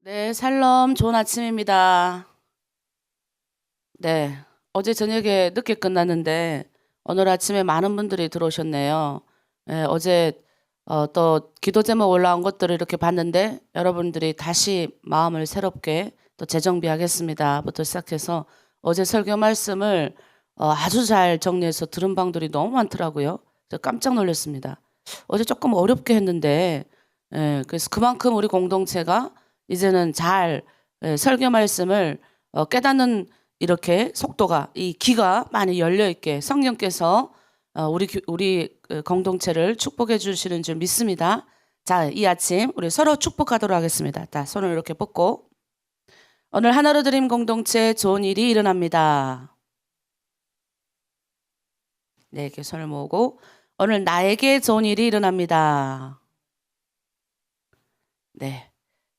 네, 샬롬 좋은 아침입니다. 네, 어제 저녁에 늦게 끝났는데 오늘 아침에 많은 분들이 들어오셨네요. 네, 어제 또 기도 제목 올라온 것들을 이렇게 봤는데 여러분들이 다시 마음을 새롭게 또 재정비하겠습니다부터 시작해서 어제 설교 말씀을 아주 잘 정리해서 들은 방들이 너무 많더라고요. 저 깜짝 놀랐습니다. 어제 조금 어렵게 했는데 그래서 그만큼 우리 공동체가 이제는 잘 설교 말씀을 깨닫는 이렇게 속도가 이 귀가 많이 열려 있게 성령께서 우리 공동체를 축복해 주시는 줄 믿습니다. 자, 이 아침 우리 서로 축복하도록 하겠습니다. 자, 손을 이렇게 뻗고 오늘 하나로 드림 공동체 좋은 일이 일어납니다. 네, 이렇게 손을 모으고 오늘 나에게 좋은 일이 일어납니다. 네.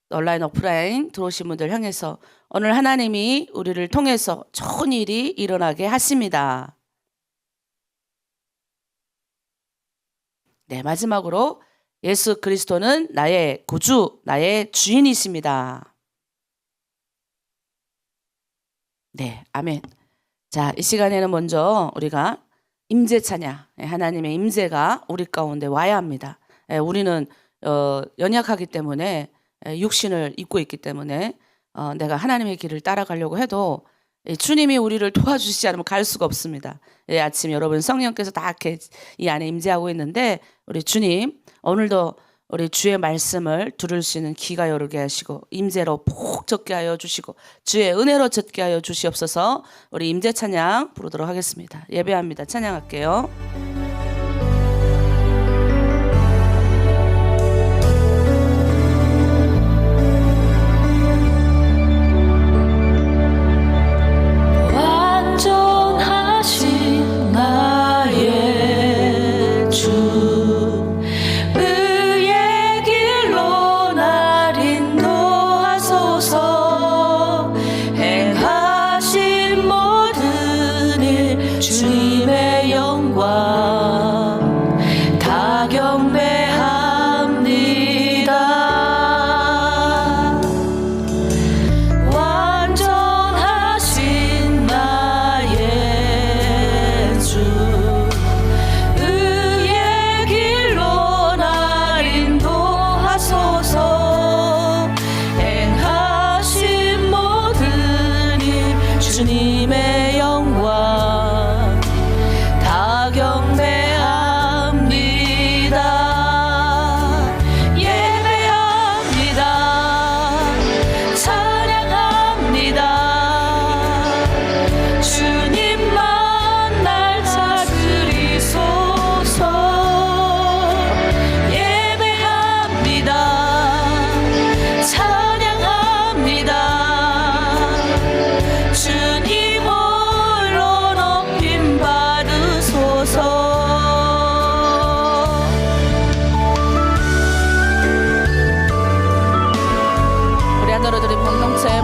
온라인 오프라인 들어오신 분들 향해서 오늘 하나님이 우리를 통해서 좋은 일이 일어나게 하십니다. 네, 마지막으로 예수 그리스도는 나의 구주, 나의 주인이십니다. 네, 아멘. 자, 이 시간에는 먼저 우리가 임재 찬양, 하나님의 임재가 우리 가운데 와야 합니다. 우리는 연약하기 때문에 육신을 입고 있기 때문에 내가 하나님의 길을 따라가려고 해도 주님이 우리를 도와주시지 않으면 갈 수가 없습니다. 아침 여러분 성령께서 다 이렇게 이 안에 임재하고 있는데 우리 주님 오늘도 우리 주의 말씀을 들을 수 있는 귀가 열게 하시고 임재로 푹 젖게 하여 주시고 주의 은혜로 젖게 하여 주시옵소서. 우리 임재 찬양 부르도록 하겠습니다. 예배합니다. 찬양할게요. 주님의 영광 다 경배합니다. 완전하신 나의 주 의의 길로 날 인도하소서. 행하신 모든 일 주님의 영광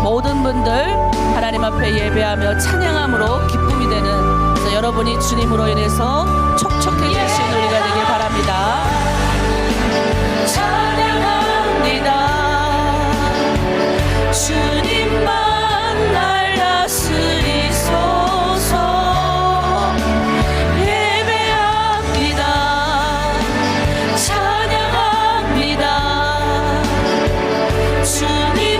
모든 분들 하나님 앞에 예배하며 찬양함으로 기쁨이 되는 그래서 여러분이 주님으로 인해서 촉촉해지신 우리가 되길 바랍니다. 찬양합니다. 주님만 날 다스리소서. 예배합니다. 찬양합니다. 주님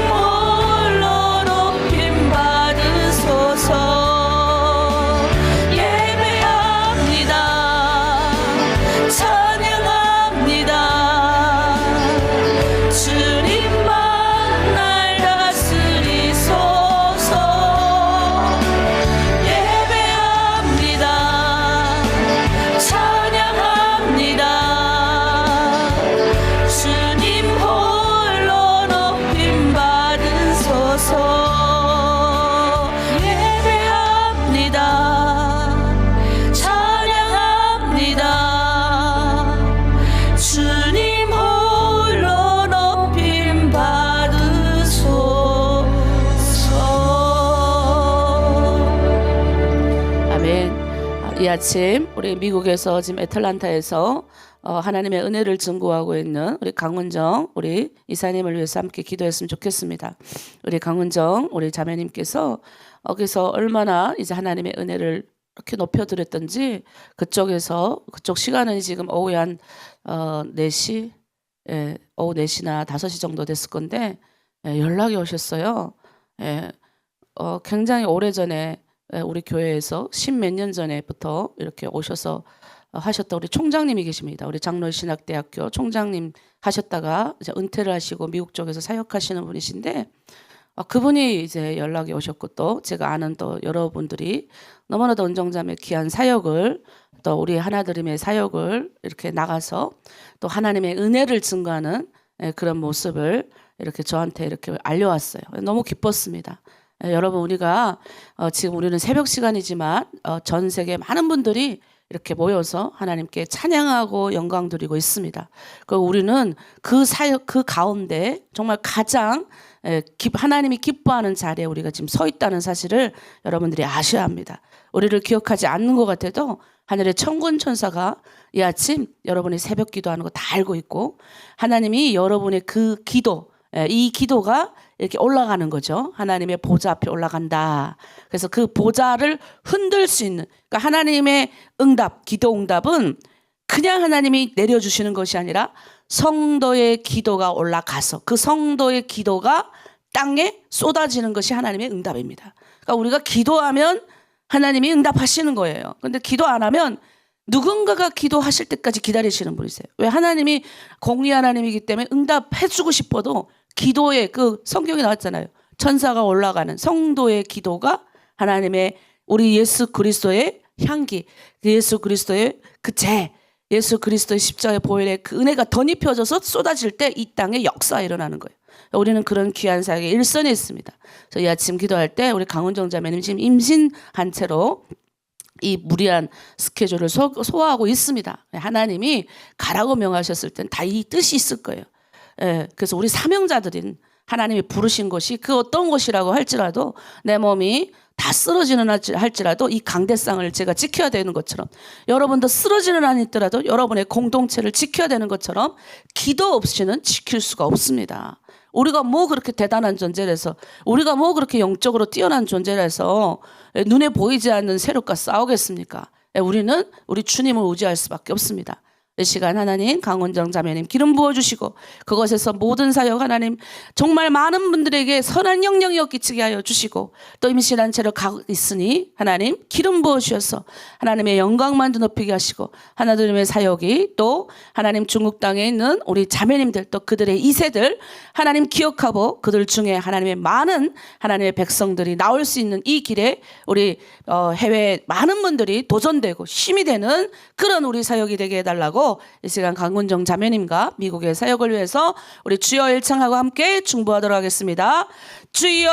이 아침 우리 미국에서 지금 애틀란타에서 하나님의 은혜를 증거하고 있는 우리 강은정 우리 이사님을 위해서 함께 기도했으면 좋겠습니다. 우리 강은정 우리 자매님께서 거기서 얼마나 이제 하나님의 은혜를 이렇게 높여드렸던지 그쪽 시간은 지금 오후에 한 4시 오후 4시나 5시 정도 됐을 건데 연락이 오셨어요. 굉장히 오래전에 우리 교회에서 10몇 년 전에부터 이렇게 오셔서 하셨던 우리 총장님이 계십니다. 우리 장로신학대학교 총장님 하셨다가 이제 은퇴를 하시고 미국 쪽에서 사역하시는 분이신데 그분이 이제 연락이 오셨고 또 제가 아는 또 여러분들이 너무나도 은정자매 귀한 사역을 또 우리 하나드림의 사역을 이렇게 나가서 또 하나님의 은혜를 증거하는 그런 모습을 이렇게 저한테 이렇게 알려왔어요. 너무 기뻤습니다. 여러분 우리가 지금 우리는 새벽 시간이지만 전 세계 많은 분들이 이렇게 모여서 하나님께 찬양하고 영광 드리고 있습니다. 그 우리는 그 사역 그 가운데 정말 가장 하나님이 기뻐하는 자리에 우리가 지금 서 있다는 사실을 여러분들이 아셔야 합니다. 우리를 기억하지 않는 것 같아도 하늘의 천군 천사가 이 아침 여러분이 새벽 기도하는 거 다 알고 있고 하나님이 여러분의 그 기도 이 기도가 이렇게 올라가는 거죠. 하나님의 보좌 앞에 올라간다. 그래서 그 보좌를 흔들 수 있는 그러니까 하나님의 응답, 기도 응답은 그냥 하나님이 내려주시는 것이 아니라 성도의 기도가 올라가서 그 성도의 기도가 땅에 쏟아지는 것이 하나님의 응답입니다. 그러니까 우리가 기도하면 하나님이 응답하시는 거예요. 근데 기도 안 하면 누군가가 기도하실 때까지 기다리시는 분이세요. 왜? 하나님이 공의 하나님이기 때문에 응답해주고 싶어도 기도에 그 성경에 나왔잖아요. 천사가 올라가는 성도의 기도가 하나님의 우리 예수 그리스도의 향기, 예수 그리스도의 그 예수 그리스도의 십자가의 보혈의 그 은혜가 덧입혀져서 쏟아질 때 이 땅에 역사가 일어나는 거예요. 우리는 그런 귀한 사역에 일선에 있습니다. 저희 아침 기도할 때 우리 강은정 자매님 지금 임신한 채로 이 무리한 스케줄을 소화하고 있습니다. 하나님이 가라고 명하셨을 땐 다 이 뜻이 있을 거예요. 그래서 우리 사명자들인 하나님이 부르신 것이 그 어떤 것이라고 할지라도 내 몸이 다 쓰러지는 할지라도 이 강대상을 제가 지켜야 되는 것처럼 여러분도 쓰러지는 한 있더라도 여러분의 공동체를 지켜야 되는 것처럼 기도 없이는 지킬 수가 없습니다. 우리가 뭐 그렇게 대단한 존재라서 우리가 뭐 그렇게 영적으로 뛰어난 존재라서 눈에 보이지 않는 세력과 싸우겠습니까? 우리는 우리 주님을 의지할 수밖에 없습니다. 이 시간 하나님 강원정 자매님 기름 부어주시고 그것에서 모든 사역 하나님 정말 많은 분들에게 선한 영향력 끼치게 하여 주시고 또 임신한 채로 가고 있으니 하나님 기름 부어주셔서 하나님의 영광만 높이게 하시고 하나님의 사역이 또 하나님 중국 땅에 있는 우리 자매님들 또 그들의 2세들 하나님 기억하고 그들 중에 하나님의 많은 하나님의 백성들이 나올 수 있는 이 길에 우리 해외 많은 분들이 도전되고 힘이 되는 그런 우리 사역이 되게 해달라고 이 시간 강은정 자매님과 미국의 사역을 위해서 우리 주여 일창하고 함께 중보하도록 하겠습니다. 주여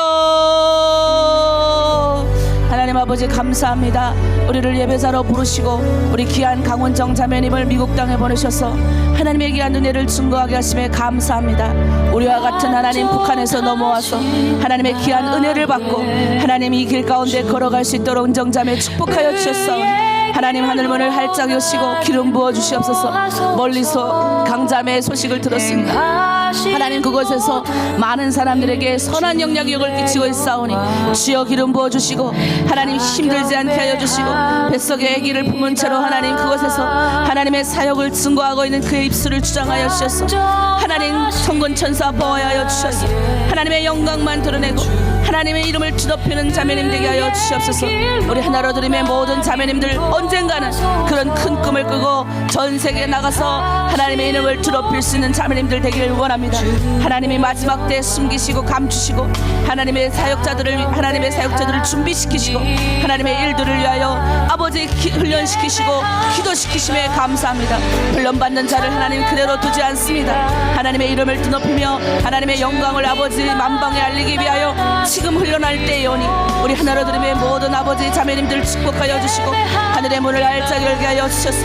하나님 아버지 감사합니다. 우리를 예배자로 부르시고 우리 귀한 강은정 자매님을 미국 땅에 보내셔서 하나님의 귀한 은혜를 증거하게 하심에 감사합니다. 우리와 같은 하나님 북한에서 넘어와서 하나님의 귀한 은혜를 받고 하나님 이 길 가운데 걸어갈 수 있도록 은정자매 축복하여 주셨사오니 하나님 하늘문을 활짝 여시고 기름 부어 주시옵소서. 멀리서 강자매의 소식을 들었습니다. 하나님 그곳에서 많은 사람들에게 선한 영향력을 끼치고 있사오니 주여 기름 부어 주시고 하나님 힘들지 않게 하여 주시고 뱃속에 아기를 품은 채로 하나님 그곳에서 하나님의 사역을 증거하고 있는 그의 입술을 주장하여 주셔서 하나님 천군 천사 보호하여 주셔서 하나님의 영광만 드러내고 하나님의 이름을 드높이는 자매님 되게 하여 주시옵소서. 우리 하나로 드림의 모든 자매님들 언젠가는 그런 큰 꿈을 꾸고 전 세계에 나가서 하나님의 이름을 드높일 수 있는 자매님들 되기를 원합니다. 하나님이 마지막 때에 숨기시고 감추시고 하나님의 사역자들을 준비시키시고 하나님의 일들을 위하여 아버지 훈련시키시고 기도시키심에 감사합니다. 훈련받는 자를 하나님 그대로 두지 않습니다. 하나님의 이름을 드높이며 하나님의 영광을 아버지 만방에 알리기 위하여 지금 지금 훈련할 때이오니 우리 하나로 드림의 모든 아버지 자매님들 축복하여 주시고 하늘의 문을 알차게 열게 하여 주셔서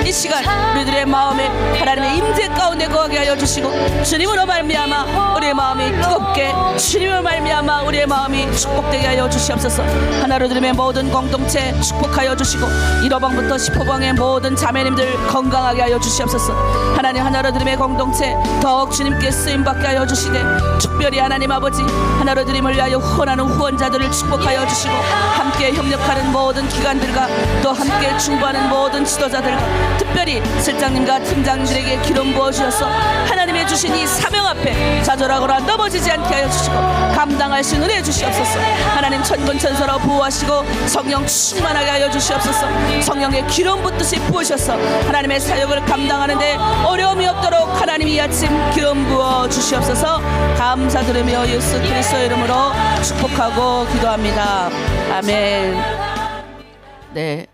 이 시간 우리들의 마음에 하나님의 임재 가운데 거하게 하여 주시고 주님으로 말미암아 우리의 마음이 뜨겁게 주님으로 말미암아 우리의 마음이 축복되게 하여 주시옵소서. 하나로 드림의 모든 공동체 축복하여 주시고 1호방부터 10호방의 모든 자매님들 건강하게 하여 주시옵소서. 하나님 하나로 드림의 공동체 더욱 주님께 쓰임받게 하여 주시되 특별히 하나님 아버지 하나로 드림을 위하여 후원하는 후원자들을 축복하여 주시고 함께 협력하는 모든 기관들과 또 함께 중보하는 모든 지도자들과 특별히 실장님과 팀장님들에게 기름 부어주셔서 하나님의 주신 이 사명 앞에 좌절하거나 넘어지지 않게 하여 주시고 감당할 수 있는 은혜 주시옵소서. 하나님 천군천사로 보호하시고 성령 충만하게 하여 주시옵소서. 성령의 기름 붓듯이 부으셔서 하나님의 사역을 감당하는데 어려움이 없도록 하나님 이 아침 기름 부어 주시옵소서. 감사드리며 예수 그리스도의 이름으로 축복하고 기도합니다. 아멘. 네,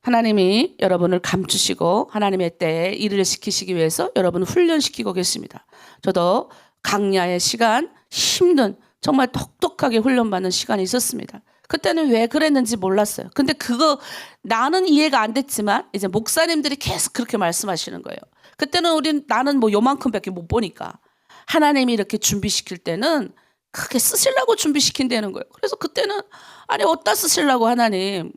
하나님이 여러분을 감추시고 하나님의 때에 일을 시키시기 위해서 여러분을 훈련시키고 계십니다. 저도 강야의 시간, 힘든 정말 똑똑하게 훈련받는 시간이 있었습니다. 그때는 왜 그랬는지 몰랐어요. 근데 그거 나는 이해가 안 됐지만 이제 목사님들이 계속 그렇게 말씀하시는 거예요. 그때는 나는 뭐 요만큼밖에 못 보니까 하나님이 이렇게 준비시킬 때는 크게 쓰시려고 준비시킨다는 거예요. 그래서 그때는 아니 어디다 쓰시려고 하나님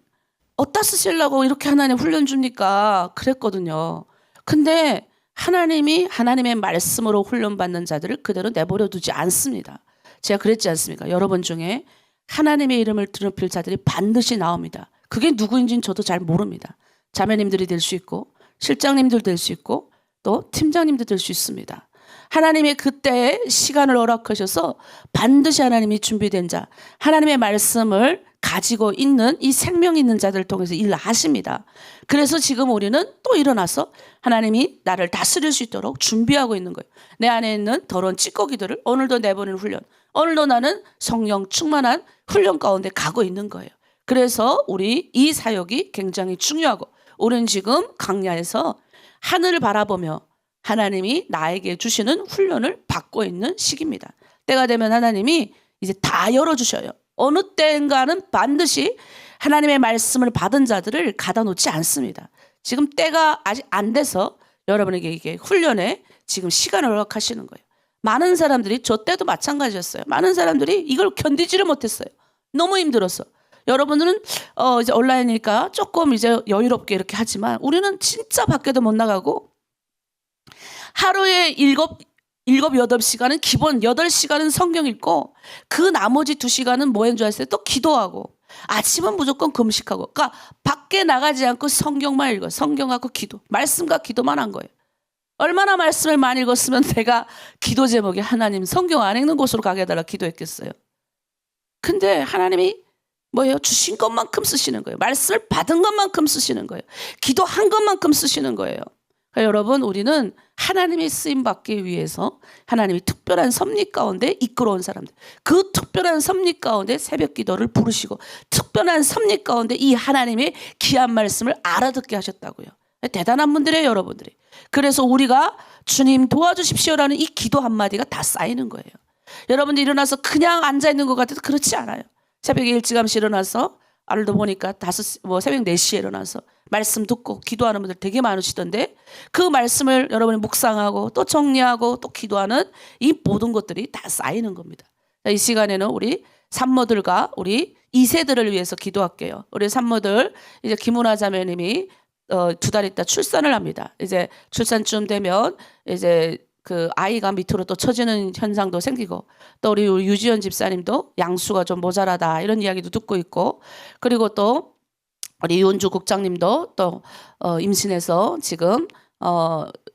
어디다 쓰시려고 이렇게 하나님 훈련 줍니까? 그랬거든요. 근데 하나님이 하나님의 말씀으로 훈련받는 자들을 그대로 내버려 두지 않습니다. 제가 그랬지 않습니까? 여러분 중에 하나님의 이름을 드높일 자들이 반드시 나옵니다. 그게 누구인지는 저도 잘 모릅니다. 자매님들이 될 수 있고 실장님들 될 수 있고 또 팀장님도 될 수 있습니다. 하나님의 그때의 시간을 허락하셔서 반드시 하나님이 준비된 자, 하나님의 말씀을 가지고 있는 이 생명 있는 자들을 통해서 일을 하십니다. 그래서 지금 우리는 또 일어나서 하나님이 나를 다스릴 수 있도록 준비하고 있는 거예요. 내 안에 있는 더러운 찌꺼기들을 오늘도 내보내는 훈련, 오늘도 나는 성령 충만한 훈련 가운데 가고 있는 거예요. 그래서 우리 이 사역이 굉장히 중요하고 우리는 지금 강야에서 하늘을 바라보며 하나님이 나에게 주시는 훈련을 받고 있는 시기입니다. 때가 되면 하나님이 이제 다 열어주셔요. 어느 때인가는 반드시 하나님의 말씀을 받은 자들을 가다 놓지 않습니다. 지금 때가 아직 안 돼서 여러분에게 이게 훈련에 지금 시간을 허락하시는 거예요. 많은 사람들이 저 때도 마찬가지였어요. 많은 사람들이 이걸 견디지를 못했어요. 너무 힘들었어. 여러분들은 이제 온라인이니까 조금 이제 여유롭게 이렇게 하지만 우리는 진짜 밖에도 못 나가고 하루에 7-8시간은 기본 8시간은 성경 읽고 그 나머지 2시간은 뭐 하는 줄 아세요? 또 기도하고 아침은 무조건 금식하고 그러니까 밖에 나가지 않고 성경만 읽어. 성경 갖고 기도. 말씀과 기도만 한 거예요. 얼마나 말씀을 많이 읽었으면 내가 기도 제목이 하나님 성경 안 읽는 곳으로 가게 해달라 기도했겠어요. 근데 하나님이 뭐예요? 주신 것만큼 쓰시는 거예요. 말씀을 받은 것만큼 쓰시는 거예요. 기도한 것만큼 쓰시는 거예요. 그러니까 여러분 우리는 하나님의 쓰임받기 위해서 하나님이 특별한 섭리 가운데 이끌어온 사람들 그 특별한 섭리 가운데 새벽 기도를 부르시고 특별한 섭리 가운데 이 하나님의 귀한 말씀을 알아듣게 하셨다고요. 대단한 분들이에요 여러분들이. 그래서 우리가 주님 도와주십시오라는 이 기도 한마디가 다 쌓이는 거예요. 여러분들 일어나서 그냥 앉아있는 것 같아도 그렇지 않아요. 새벽에 일찌감치 일어나서 알도 보니까 새벽 4시에 일어나서 말씀 듣고 기도하는 분들 되게 많으시던데 그 말씀을 여러분이 묵상하고 또 정리하고 또 기도하는 이 모든 것들이 다 쌓이는 겁니다. 이 시간에는 우리 산모들과 우리 2세들을 위해서 기도할게요. 우리 산모들 이제 김은아 자매님이 2달 있다 출산을 합니다. 이제 출산쯤 되면 이제 그 아이가 밑으로 또 처지는 현상도 생기고 또 우리 유지연 집사님도 양수가 좀 모자라다 이런 이야기도 듣고 있고 그리고 또 우리 이원주 국장님도 또 임신해서 지금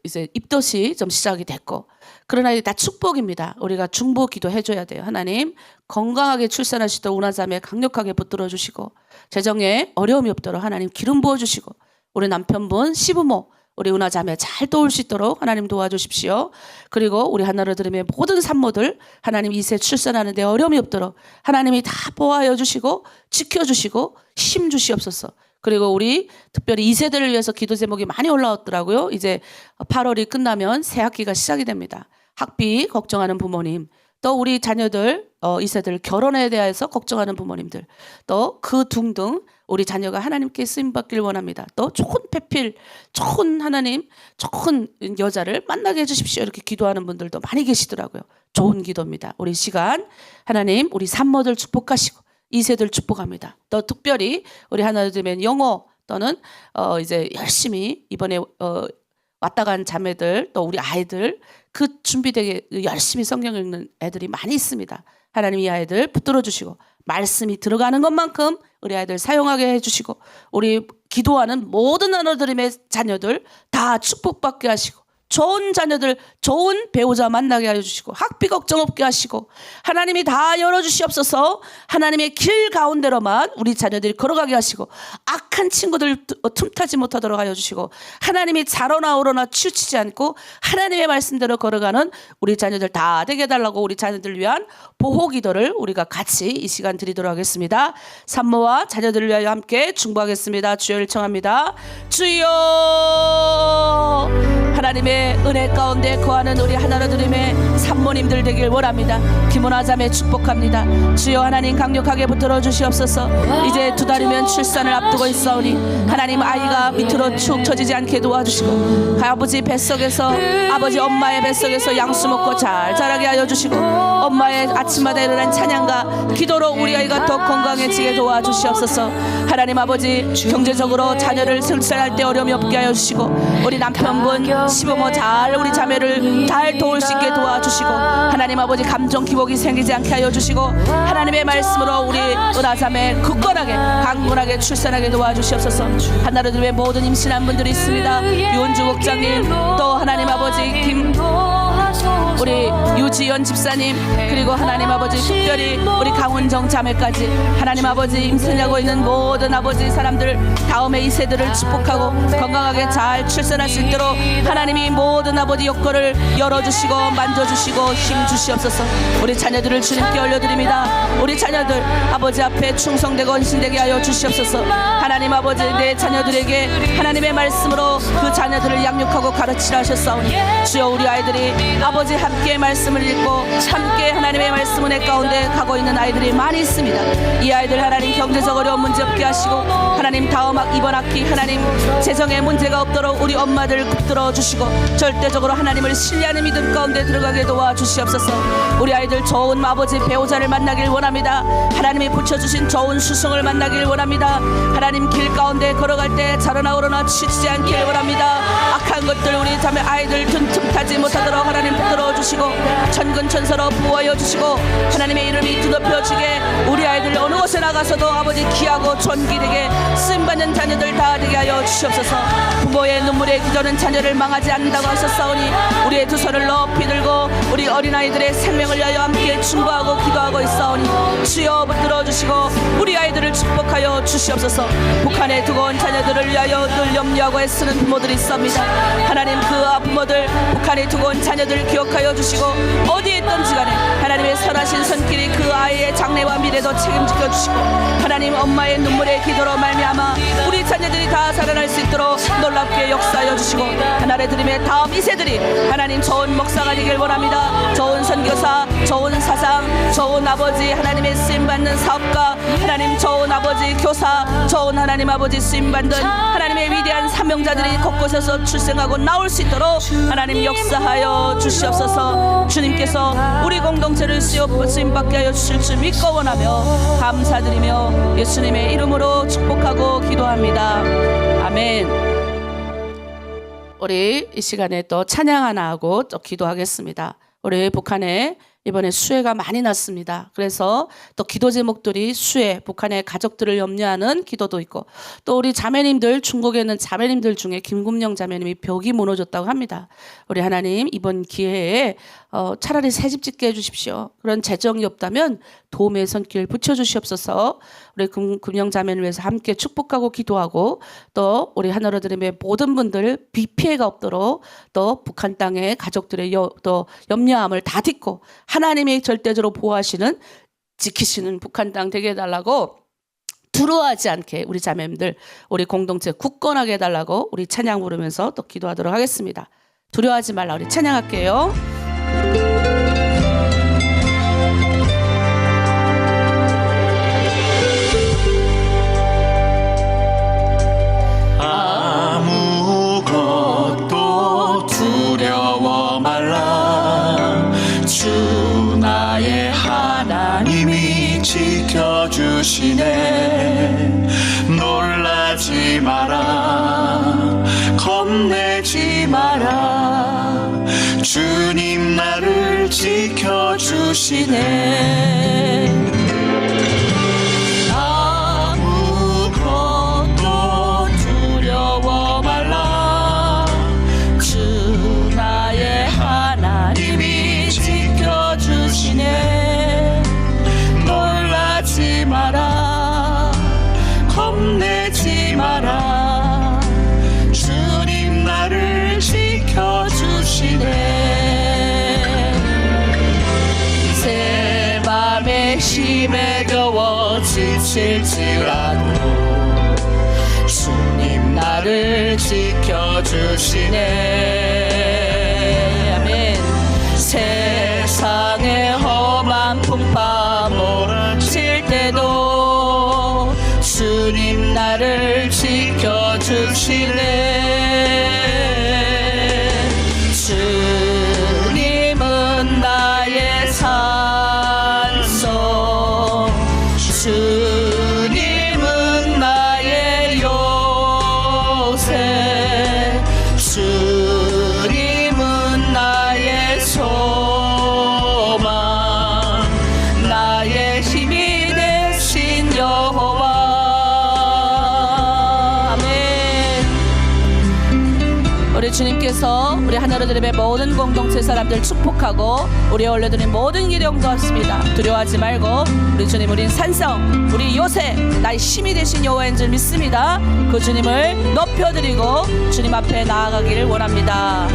이제 입덧이 좀 시작이 됐고 그러나 이게 다 축복입니다. 우리가 중보 기도해 줘야 돼요. 하나님 건강하게 출산하시도록 운하자매 강력하게 붙들어 주시고 재정에 어려움이 없도록 하나님 기름 부어 주시고 우리 남편분 시부모 우리 은하자매 잘 도울 수 있도록 하나님 도와주십시오. 그리고 우리 하나로 들으면 모든 산모들 하나님 2세 출산하는 데 어려움이 없도록 하나님이 다 보호하여 주시고 지켜주시고 힘 주시옵소서. 그리고 우리 특별히 2세들을 위해서 기도 제목이 많이 올라왔더라고요. 이제 8월이 끝나면 새 학기가 시작이 됩니다. 학비 걱정하는 부모님 또 우리 자녀들 2세들 결혼에 대해서 걱정하는 부모님들, 또 그 등등 우리 자녀가 하나님께 쓰임받길 원합니다. 또 좋은 배필, 좋은 하나님, 좋은 여자를 만나게 해주십시오. 이렇게 기도하는 분들도 많이 계시더라고요. 좋은 기도입니다. 우리 시간 하나님 우리 산모들 축복하시고 2세들 축복합니다. 또 특별히 우리 하나님의 영어 또는 이제 열심히 이번에 왔다 간 자매들 또 우리 아이들 그 준비되게 열심히 성경 읽는 애들이 많이 있습니다. 하나님 이 아이들 붙들어 주시고 말씀이 들어가는 것만큼 우리 아이들 사용하게 해주시고 우리 기도하는 모든 하나님의 자녀들 다 축복받게 하시고 좋은 자녀들, 좋은 배우자 만나게 해주시고 학비 걱정 없게 하시고 하나님이 다 열어주시옵소서. 하나님의 길 가운데로만 우리 자녀들이 걸어가게 하시고 악한 친구들 틈타지 못하도록 하여 주시고 하나님이 자로나 오로나 치우치지 않고 하나님의 말씀대로 걸어가는 우리 자녀들 다 되게 해달라고 우리 자녀들을 위한 보호 기도를 우리가 같이 이 시간 드리도록 하겠습니다. 산모와 자녀들을 위하여 함께 중보하겠습니다. 주여 일청합니다. 주여 하나님의 은혜 가운데 거하는 우리 하나님의 산모님들 되길 원합니다. 김은아 자매 축복합니다. 주여 하나님 강력하게 붙들어 주시옵소서. 이제 2달이면 출산을 앞두고 있사오니 하나님 아이가 밑으로 축 처지지 않게 도와주시고 아버지 뱃속에서 아버지 엄마의 뱃속에서 양수 먹고 잘 자라게 하여 주시고 엄마의 아침마다 일어난 찬양과 기도로 우리 아이가 더 건강해지게 도와주시옵소서. 하나님 아버지 경제적으로 자녀를 출산할 때 어려움이 없게 하여 주시고 우리 남편분 시부모 잘 우리 자매를 잘 도울 수 있게 도와주시고 하나님 아버지 감정 기복이 생기지 않게 하여 주시고 하나님의 말씀으로 우리 은하자매 굳건하게 강건하게 출산하게 도와주시옵소서. 하나님의 모든 임신한 분들이 있습니다. 유은주 국장님 또 하나님 아버지 우리 유지연 집사님 그리고 하나님 아버지 특별히 우리 강훈정 자매까지 하나님 아버지 임신하고 있는 모든 아버지 사람들 다음에 2세들을 축복하고 건강하게 잘 출산할 수 있도록 하나님이 모든 아버지 여건을 열어주시고 만져주시고 힘 주시옵소서. 우리 자녀들을 주님께 올려드립니다. 우리 자녀들 아버지 앞에 충성되고 헌신되게 하여 주시옵소서. 하나님 아버지 내 자녀들에게 하나님의 말씀으로 그 자녀들을 양육하고 가르치라 하셨사오니 주여 우리 아이들이 아버지 함께 말씀을 읽고 함께 하나님의 말씀 은혜 가운데 가고 있는 아이들이 많이 있습니다. 이 아이들 하나님 경제적 어려운 문제 없게 하시고 하나님 다음 이번 학기 하나님 재정에 문제가 없도록 우리 엄마들 붙들어 주시고 절대적으로 하나님을 신뢰하는 믿음 가운데 들어가게 도와주시옵소서. 우리 아이들 좋은 아버지 배우자를 만나길 원합니다. 하나님이 붙여주신 좋은 수성을 만나길 원합니다. 하나님 길 가운데 걸어갈 때 자로나 오로나 치지 않길 원합니다. 악한 것들 우리 자매 아이들 틈타지 못하도록 하나님 붙들어 주시고 천근천사로 보호하여 주시고 하나님의 이름이 드높여지게 우리 아이들 어느 곳에 나가서도 아버지 귀하고 존귀되게 쓰임받는 자녀들 다 되게 하여 주시옵소서. 부모의 눈물의 기도는 자녀를 망하지 않는다고 하셨사오니 우리의 두 손을 높이 들고 우리 어린아이들의 생명을 위하여 함께 충고하고 기도하고 있사오니 주여 붙들어 주시고 우리 아이들을 축복하여 주시옵소서. 북한에 두고 온 자녀들을 위하여 늘 염려하고 애쓰는 부모들이 있습니다. 하나님 그 부모들 북한에 두고 온 자녀들 기억하여 주시고 어디에 있든지 간에 하나님의 선하신 손길이 그 아이의 장래와 미래도 책임지켜 주시고 하나님 엄마의 눈물의 기도로 말미암아 우리 자녀들이 다 살아날 수 있도록 놀랍게 역사하여 주시고 하나님의 다음 2세들이 하나님 좋은 목사가 되길 원합니다. 좋은 선교사, 좋은 사상, 좋은 아버지 하나님의 쓰임받는 사업가 하나님 좋은 아버지 교사 좋은 하나님 아버지 쓰임받는 하나님의 위대한 사명자들이 곳곳에서 출생하고 나올 수 있도록 하나님 역사하여 주시옵소서. 주님께서 우리 공동체를 쓰임받게 하여 주실 줄 믿고 원하며 감사드리며 예수님의 이름으로 축복하고 기도합니다. 아멘. 우리 이 시간에 또 찬양 하나 하고 또 기도하겠습니다. 우리 북한에 이번에 수해가 많이 났습니다. 그래서 또 기도 제목들이 수해, 북한의 가족들을 염려하는 기도도 있고 또 우리 자매님들 중국에 있는 자매님들 중에 김금영 자매님이 벽이 무너졌다고 합니다. 우리 하나님 이번 기회에 차라리 새집 짓게 해주십시오. 그런 재정이 없다면 도움의 손길 붙여주시옵소서. 우리 금영 자매를 위해서 함께 축복하고 기도하고 또 우리 하나님의 모든 분들 비 피해가 없도록 또 북한 땅의 가족들의 또 염려함을 다 딛고 하나님이 절대적으로 보호하시는 지키시는 북한 땅 되게 해달라고 두려워하지 않게 우리 자매님들 우리 공동체 굳건하게 해달라고 우리 찬양 부르면서 또 기도하도록 하겠습니다. 두려워하지 말라 우리 찬양할게요. 지켜주시네. 놀라지 마라, 겁내지 마라, 주님 나를 지켜주시네. 아무것도 두려워 말라. 주 나의 하나님이 지켜주시네. 놀라지 마라, 겁내지 마라, 주님 나를 지켜주시네. 새 맘에 힘에 겨워 지칠지라도 주님 나를 지켜주시네. 아멘. 세상의 험한 풍파 몰아칠 때도 주님 나를 지켜주시네. 주님은 나의 산성, 주님은 나의 요새, 주님은 나의 소망, 나의 힘이 되신 여호와. 아멘. 우리 주님께서 우리 하나로드림의 모든 공동체 사람들 축복하고 우리 올려드린 모든 길이 용서하십니다. 두려워하지 말고 우리 주님, 우린 산성, 우리 요새, 나의 힘이 되신 여호와인 줄 믿습니다. 그 주님을 높여드리고 주님 앞에 나아가기를 원합니다.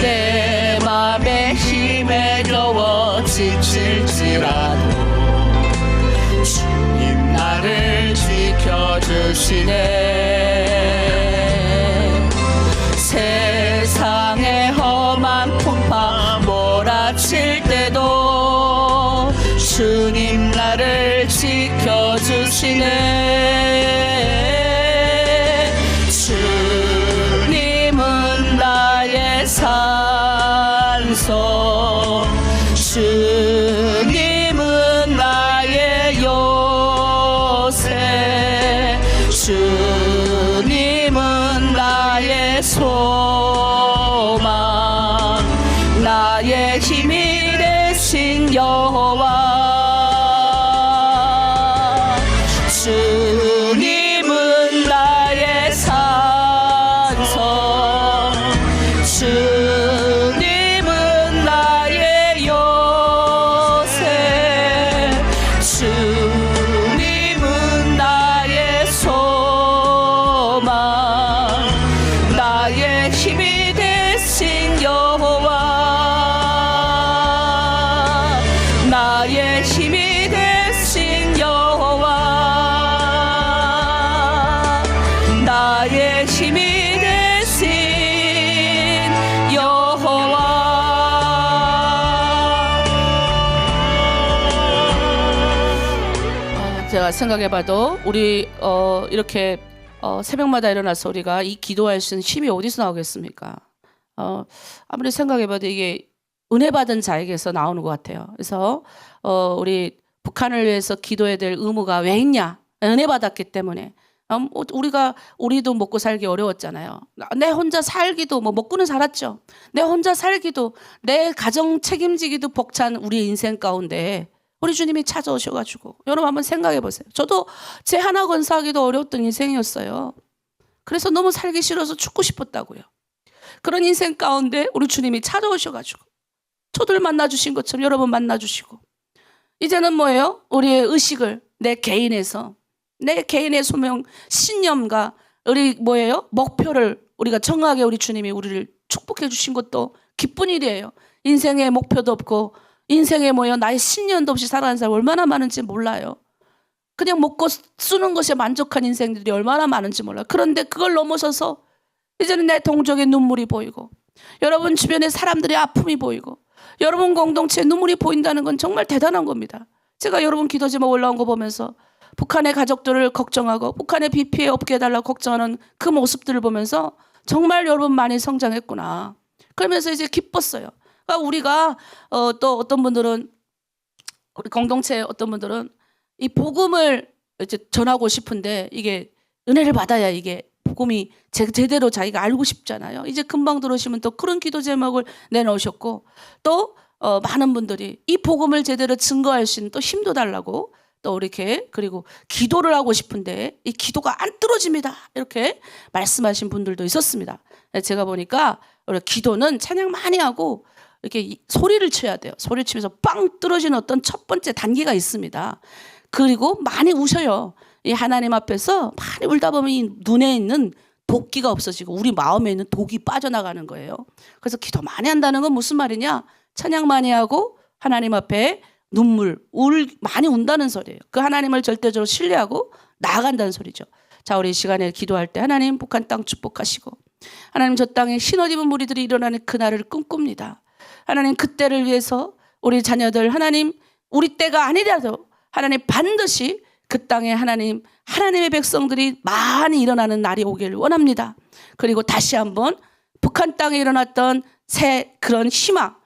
내 맘에 힘에 겨워 지칠지라도 주님 나를 지켜주시네. 세상의 험한 풍파 몰아칠 때도 주님 나를 지켜주시네. 주님은 나의 산성, 주님은 나의 요새, 주님은 나의 소망, 나의 힘이 되신 여호와. 주님은 나의 산성, 주님은 나의 요새, 주님은 나의 소망, 나의 힘이 되신 여호와. 나의 힘이 되신 여호와. 나의 힘이 되신 여호와. 제가 생각해봐도 우리 이렇게 새벽마다 일어나서 우리가 이 기도할 수 있는 힘이 어디서 나오겠습니까? 아무리 생각해봐도 이게 은혜 받은 자에게서 나오는 것 같아요. 그래서 우리 북한을 위해서 기도해야 될 의무가 왜 있냐? 은혜 받았기 때문에. 우리도 먹고 살기 어려웠잖아요. 내 혼자 살기도 먹고는 살았죠. 내 혼자 살기도, 내 가정 책임지기도 벅찬 우리 인생 가운데 우리 주님이 찾아오셔가지고, 여러분 한번 생각해 보세요. 저도 제 하나 건사하기도 어려웠던 인생이었어요. 그래서 너무 살기 싫어서 죽고 싶었다고요. 그런 인생 가운데 우리 주님이 찾아오셔가지고 저들 만나주신 것처럼 여러분 만나주시고, 이제는 뭐예요? 우리의 의식을 내 개인의 소명, 신념과 우리 뭐예요? 목표를 우리가 정하게 우리 주님이 우리를 축복해 주신 것도 기쁜 일이에요. 인생의 목표도 없고 인생에 나의 신념도 없이 살아가는 사람 얼마나 많은지 몰라요. 그냥 먹고 쓰는 것에 만족한 인생들이 얼마나 많은지 몰라요. 그런데 그걸 넘어서서 이제는 내 동족의 눈물이 보이고, 여러분 주변에 사람들의 아픔이 보이고, 여러분 공동체에 눈물이 보인다는 건 정말 대단한 겁니다. 제가 여러분 기도 제목 올라온 거 보면서 북한의 가족들을 걱정하고 북한의 비 피해 없게 해달라고 걱정하는 그 모습들을 보면서 정말 여러분 많이 성장했구나. 그러면서 이제 기뻤어요. 그러니까 우리가 또 어떤 분들은 우리 공동체 어떤 분들은 이 복음을 이제 전하고 싶은데 이게 은혜를 받아야 이게 복음이 제대로 자기가 알고 싶잖아요. 이제 금방 들어오시면 또 그런 기도 제목을 내놓으셨고 또 많은 분들이 이 복음을 제대로 증거할 수 있는 또 힘도 달라고 또 이렇게 그리고 기도를 하고 싶은데 이 기도가 안 떨어집니다. 이렇게 말씀하신 분들도 있었습니다. 제가 보니까 우리 기도는 찬양 많이 하고 이렇게 소리를 쳐야 돼요. 소리를 치면서 빵 떨어지는 어떤 첫 번째 단계가 있습니다. 그리고 많이 우셔요. 이 하나님 앞에서 많이 울다 보면 이 눈에 있는 도끼가 없어지고 우리 마음에 있는 독이 빠져나가는 거예요. 그래서 기도 많이 한다는 건 무슨 말이냐? 찬양 많이 하고 하나님 앞에 많이 운다는 소리예요. 그 하나님을 절대적으로 신뢰하고 나아간다는 소리죠. 자, 우리 이 시간에 기도할 때 하나님 북한 땅 축복하시고 하나님 저 땅에 흰옷 입은 무리들이 일어나는 그날을 꿈꿉니다. 하나님 그때를 위해서 우리 자녀들 하나님 우리 때가 아니라도 하나님 반드시 그 땅에 하나님의 백성들이 많이 일어나는 날이 오기를 원합니다. 그리고 다시 한번 북한 땅에 일어났던 새 그런 희망,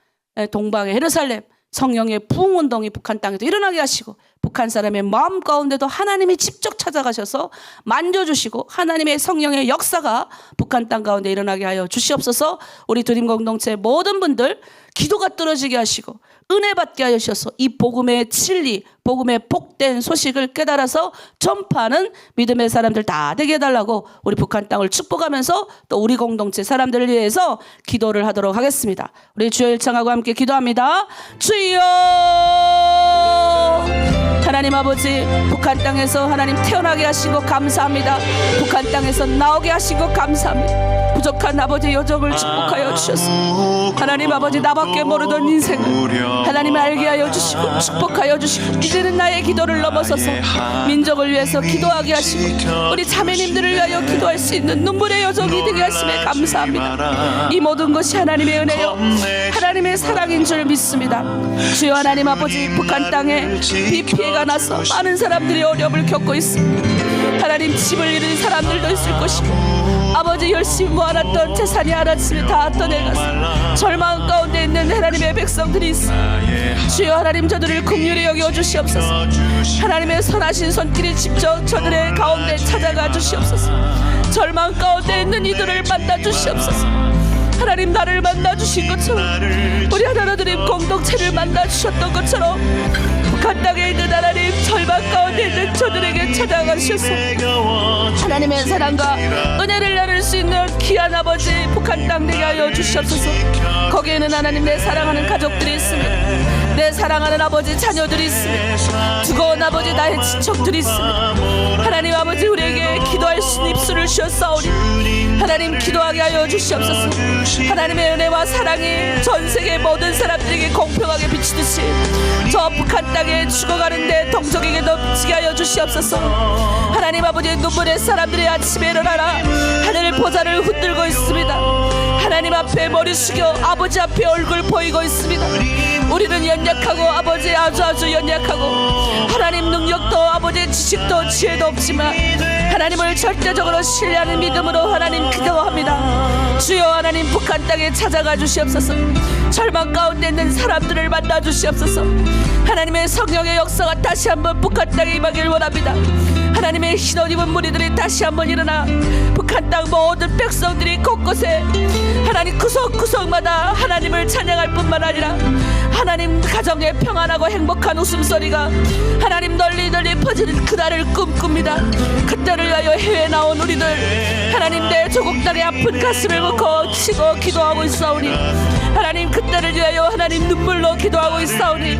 동방의 예루살렘, 성령의 부흥운동이 북한 땅에도 일어나게 하시고 북한 사람의 마음 가운데도 하나님이 직접 찾아가셔서 만져주시고 하나님의 성령의 역사가 북한 땅 가운데 일어나게 하여 주시옵소서. 우리 드림 공동체 모든 분들 기도가 떨어지게 하시고 은혜 받게 하셔서 이 복음의 진리, 복음의 복된 소식을 깨달아서 전파하는 믿음의 사람들 다 되게 해달라고 우리 북한 땅을 축복하면서 또 우리 공동체 사람들을 위해서 기도를 하도록 하겠습니다. 우리 주여 일창하고 함께 기도합니다. 주여 하나님 아버지 북한 땅에서 하나님 태어나게 하신 것 감사합니다. 북한 땅에서 나오게 하신 것 감사합니다. 부족한 아버지 여정을 축복하여 주셨습니다. 하나님 아버지 나밖에 모르던 인생을 하나님 알게 하여 주시고 축복하여 주시고 이제는 나의 기도를 넘어서서 민족을 위해서 기도하게 하시고 우리 자매님들을 위하여 기도할 수 있는 눈물의 여정이 되게 하심에 감사합니다. 이 모든 것이 하나님의 은혜요 하나님의 사랑인 줄 믿습니다. 주여 하나님 아버지 북한 땅에 비 피해가 나서 많은 사람들이 어려움을 겪고 있습니다. 하나님 집을 잃은 사람들도 있을 것이고 아버지 열심히 모아놨던 재산이 하나쯤에 다 떠내가서 절망 가운데 있는 하나님의 백성들이 있습니다. 주여 하나님 저들을 긍휼히 여겨 주시옵소서. 하나님의 선하신 손길이 직접 저들의 가운데 찾아가 주시옵소서. 절망 가운데 있는 이들을 만나 주시옵소서. 하나님 나를 만나 주신 것처럼 우리 하나님 공동체를 만나 주셨던 것처럼 북한 땅에 있는 하나님 절망 가운데 있는 저들에게 찾아가셔서 하나님의 사랑과 은혜를 나눌 수 있는 귀한 아버지 북한 땅 되게 하여 주시옵소서. 거기에는 하나님 내 사랑하는 가족들이 있습니다. 내 사랑하는 아버지 자녀들이 있습니다. 두꺼운 아버지 나의 친척들이 있습니다. 하나님 아버지 우리에게 기도할 수 있는 입술을 주셨사오니 하나님 기도하게 하여 주시옵소서. 하나님의 은혜와 사랑이 전 세계 모든 사람들에게 공평하게 비치듯이 저 북한 땅에 죽어가는데 동족에게도 비치게 하여 주시옵소서. 하나님 아버지 눈물의 사람들이 아침에 일어나라 하늘 보좌를 흔들고 있습니다. 하나님 앞에 머리 숙여 아버지 앞에 얼굴 보이고 있습니다. 우리는 연약하고 아버지 아주 연약하고 하나님 능력도 아버지 지식도 지혜도 없지만 하나님을 절대적으로 신뢰하는 믿음으로 하나님 기도합니다. 주여 하나님 북한 땅에 찾아가 주시옵소서. 절망 가운데 있는 사람들을 만나 주시옵소서. 하나님의 성령의 역사가 다시 한번 북한 땅에 임하길 원합니다. 하나님의 흰옷 입은 무리들이 다시 한번 일어나 북한 땅 모든 백성들이 곳곳에 하나님 구석구석마다 하나님을 찬양할 뿐만 아니라 하나님 가정의 평안하고 행복한 웃음소리가 하나님 널리 퍼지는 그날을 꿈꿉니다. 그때를 위하여 해외에 나온 우리들 하나님 내 조국 땅의 아픈 가슴을 묶어 치고 기도하고 있사오니 하나님 그때를 위하여 하나님 눈물로 기도하고 있사오니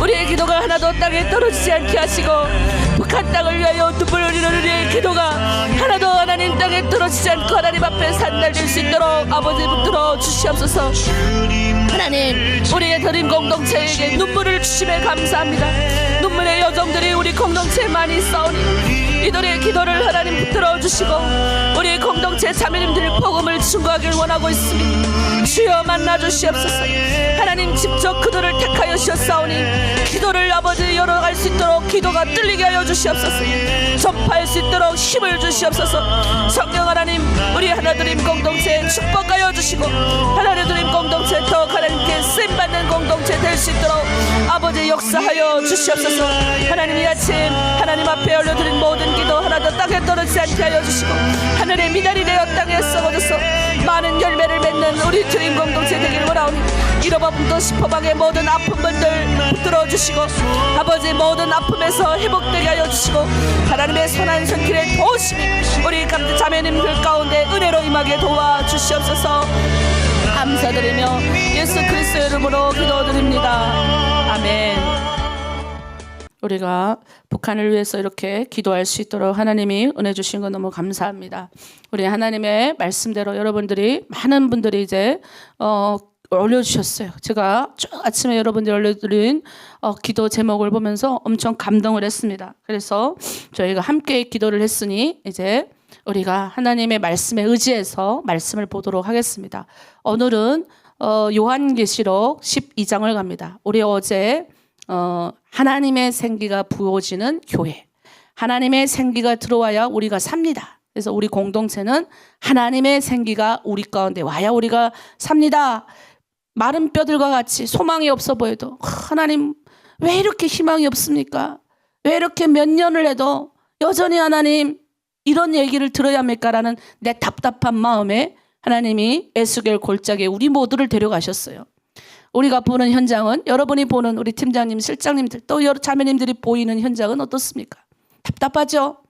우리의 기도가 하나도 땅에 떨어지지 않게 하시고 북한 땅을 위하여 눈물 흘리는 우리의 기도가 하나도 하나님 땅에 떨어지지 않고 하나님 앞에 산날될 수 있도록 아버지 붙들어 주시옵소서. 하나님 우리의 드림 공동체에게 눈물을 주심에 감사합니다. 눈물의 여정들이 우리 공동체에 많이 있사오니 이들의 기도를 하나님 붙들어 주시고 우리 공동체 자매님들 복음을 증거하길 원하고 있습니다. 주여 만나 주시옵소서. 하나님 직접 그들을 택하여 주셨사오니 기도를 아버지 열어갈 수 있도록 기도가 뚫리게 하여 주시옵소서. 전파할 수 있도록 힘을 주시옵소서. 성령 하나님 우리 하나드림 공동체에 축복하여 주시고 하나드림 공동체 더 하나님께 쓰임받는 공동체 될 수 있도록 아버지 역사하여 주시옵소서. 하나님 이 아침 하나님 앞에 올려드린 모든 기도 하나도 땅에 떨어지지 않게 하여 주시고 하늘의 미달이 되어 땅에 썩어져서 많은 열매를 맺는 우리 드림 공동체 되길 원하오니 잃어버림도 싶어방의 모든 아픈 분들 붙들어 주시고 아버지 모든 아픔에서 회복되게 하여 주시고 하나님의 선한 손길에 도우심이 우리 자매님들 가운데 은혜로 임하게 도와주시옵소서. 감사드리며 예수 그리스도의 이름으로 기도드립니다. 아멘. 우리가 북한을 위해서 이렇게 기도할 수 있도록 하나님이 은혜 주신 거 너무 감사합니다. 우리 하나님의 말씀대로 여러분들이 많은 분들이 이제 올려주셨어요. 제가 쭉 아침에 여러분들이 올려드린 기도 제목을 보면서 엄청 감동을 했습니다. 그래서 저희가 함께 기도를 했으니 이제 우리가 하나님의 말씀에 의지해서 말씀을 보도록 하겠습니다. 오늘은 요한계시록 12장을 갑니다. 우리 어제 하나님의 생기가 부어지는 교회, 하나님의 생기가 들어와야 우리가 삽니다. 그래서 우리 공동체는 하나님의 생기가 우리 가운데 와야 우리가 삽니다. 마른 뼈들과 같이 소망이 없어 보여도 하나님 왜 이렇게 희망이 없습니까? 왜 이렇게 몇 년을 해도 여전히 하나님 이런 얘기를 들어야 합니까라는 내 답답한 마음에 하나님이 에스겔 골짜기에 우리 모두를 데려가셨어요. 우리가 보는 현장은 여러분이 보는 우리 팀장님, 실장님들 또 여러 자매님들이 보이는 현장은 어떻습니까? 답답하죠?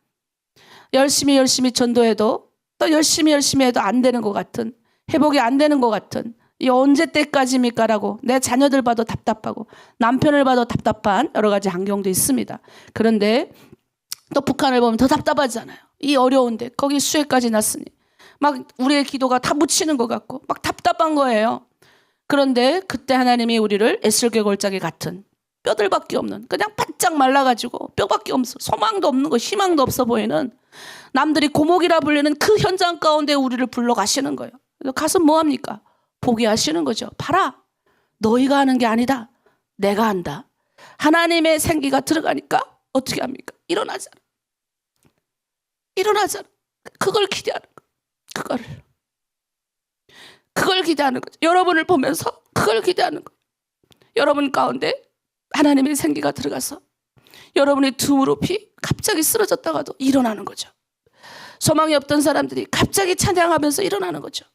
열심히 전도해도 또 열심히 해도 안 되는 것 같은, 회복이 안 되는 것 같은, 이 언제 때까지입니까? 라고 내 자녀들 봐도 답답하고 남편을 봐도 답답한 여러 가지 환경도 있습니다. 그런데 또 북한을 보면 더 답답하잖아요. 이 어려운데 거기 수해까지 났으니 막 우리의 기도가 다 묻히는 것 같고 막 답답한 거예요. 그런데 그때 하나님이 우리를 에스겔 골짜기 같은 뼈들밖에 없는 그냥 바짝 말라가지고 뼈밖에 없어 소망도 없는 거 희망도 없어 보이는 남들이 고목이라 불리는 그 현장 가운데 우리를 불러 가시는 거예요. 그래서 가서 뭐 합니까? 보게 하시는 거죠. 봐라. 너희가 하는 게 아니다. 내가 한다. 하나님의 생기가 들어가니까 어떻게 합니까? 일어나잖아. 그걸 기대하는 거. 그걸 기대하는 거죠. 여러분을 보면서 그걸 기대하는 거예요. 여러분 가운데 하나님의 생기가 들어가서 여러분의 두 무릎이 갑자기 쓰러졌다가도 일어나는 거죠. 소망이 없던 사람들이 갑자기 찬양하면서 일어나는 거죠.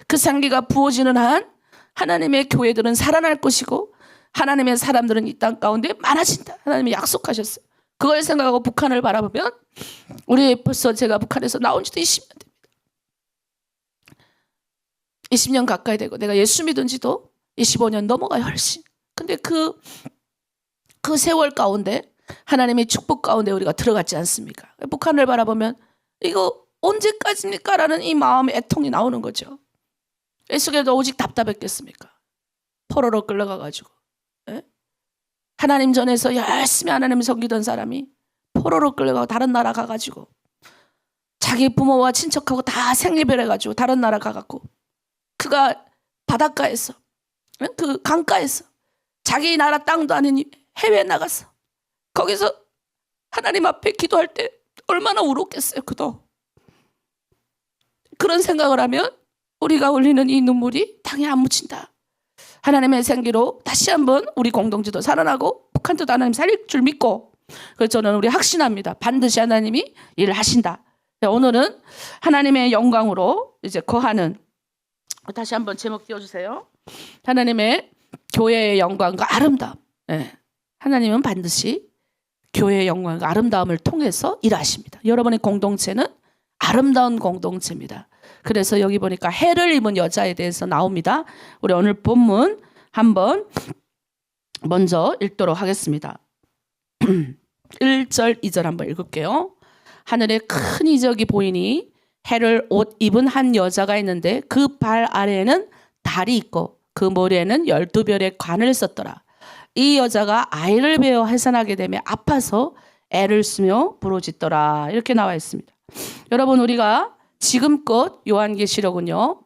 그 생기가 부어지는 한 하나님의 교회들은 살아날 것이고 하나님의 사람들은 이 땅 가운데 많아진다. 하나님이 약속하셨어요. 그걸 생각하고 북한을 바라보면 우리 벌써 제가 북한에서 나온 지도 20년 됩니다. 20년 가까이 되고 내가 예수 믿은 지도 25년 넘어가요. 훨씬. 근데 그 세월 가운데 하나님의 축복 가운데 우리가 들어갔지 않습니까? 북한을 바라보면 이거 언제까지입니까? 라는 이 마음의 애통이 나오는 거죠. 에스겔도 오직 답답했겠습니까? 포로로 끌려가가지고 하나님 전에서 열심히 하나님 섬기던 사람이 포로로 끌려가고 다른 나라 가가지고 자기 부모와 친척하고 다 생리별해가지고 다른 나라 가갖고 그가 바닷가에서 그 강가에서 자기 나라 땅도 아닌 해외에 나가서 거기서 하나님 앞에 기도할 때 얼마나 울었겠어요. 그도 그런 생각을 하면 우리가 흘리는 이 눈물이 땅에 안 묻힌다. 하나님의 생기로 다시 한번 우리 공동체도 살아나고 북한도 하나님 살릴 줄 믿고 그래서 저는 우리 확신합니다. 반드시 하나님이 일을 하신다. 오늘은 하나님의 영광으로 이제 거하는 다시 한번 제목 띄워주세요. 하나님의 교회의 영광과 아름다움. 네. 하나님은 반드시 교회의 영광과 아름다움을 통해서 일하십니다. 여러분의 공동체는 아름다운 공동체입니다. 그래서 여기 보니까 해를 입은 여자에 대해서 나옵니다. 우리 오늘 본문 한번 먼저 읽도록 하겠습니다. 1절 2절 한번 읽을게요. 하늘에 큰 이적이 보이니 해를 옷 입은 한 여자가 있는데 그 발 아래에는 달이 있고 그 머리에는 12별의 관을 썼더라. 이 여자가 아이를 베어 해산하게 되며 아파서 애를 쓰며 부르짖더라. 이렇게 나와 있습니다. 여러분, 우리가 지금껏 요한계시록은요.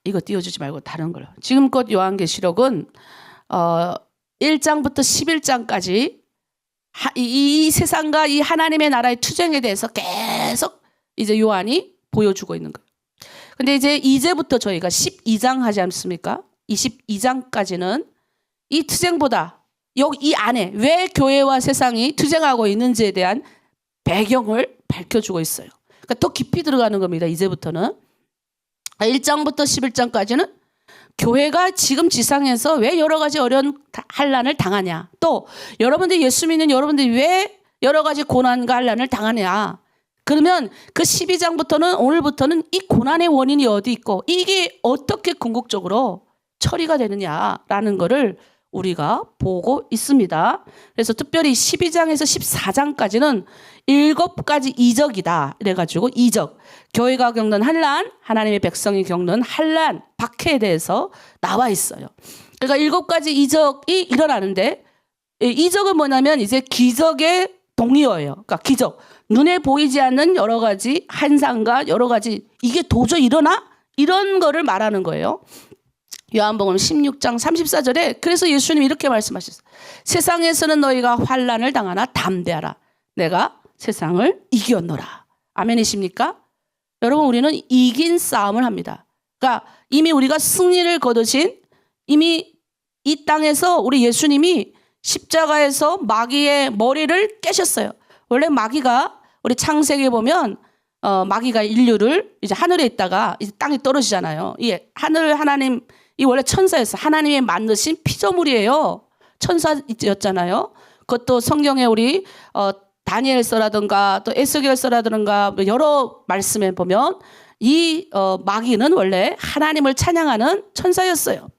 이거 띄워주지 말고 다른 걸로. 지금껏 요한계시록은 1장부터 11장까지 이 세상과 이 하나님의 나라의 투쟁에 대해서 계속 이제 요한이 보여주고 있는 거예요. 근데 이제부터 저희가 12장 하지 않습니까? 22장까지는 이 투쟁보다 여기 이 안에 왜 교회와 세상이 투쟁하고 있는지에 대한 배경을 밝혀주고 있어요. 그러니까 더 깊이 들어가는 겁니다. 이제부터는 1장부터 11장까지는 교회가 지금 지상에서 왜 여러 가지 어려운 환난을 당하냐, 또 여러분들이 예수 믿는 여러분들이 왜 여러 가지 고난과 환난을 당하냐. 그러면 그 12장부터는 오늘부터는 이 고난의 원인이 어디 있고 이게 어떻게 궁극적으로 처리가 되느냐라는 거를 우리가 보고 있습니다. 그래서 특별히 12장에서 14장까지는 7가지 이적이다. 이래가지고 이적, 교회가 겪는 환난, 하나님의 백성이 겪는 환난, 박해에 대해서 나와 있어요. 그러니까 7가지 이적이 일어나는데, 이적은 뭐냐면 이제 기적의 동의어예요. 그러니까 기적, 눈에 보이지 않는 여러 가지 환상과 여러 가지 이게 도저히 일어나? 이런 거를 말하는 거예요. 요한복음 16장 34절에 그래서 예수님이 이렇게 말씀하셨어요. 세상에서는 너희가 환난을 당하나 담대하라. 내가 세상을 이겼노라. 아멘이십니까? 여러분, 우리는 이긴 싸움을 합니다. 그러니까 이미 우리가 승리를 거두신, 이미 이 땅에서 우리 예수님이 십자가에서 마귀의 머리를 깨셨어요. 원래 마귀가 우리 창세기에 보면 마귀가 인류를 이제 하늘에 있다가 이제 땅에 떨어지잖아요. 이 하늘 하나님, 이 원래 천사였어. 하나님의 만드신 피조물이에요. 천사였잖아요. 그것도 성경에 우리 다니엘서라든가 또 에스겔서라든가 여러 말씀에 보면 이 마귀는 원래 하나님을 찬양하는 천사였어요.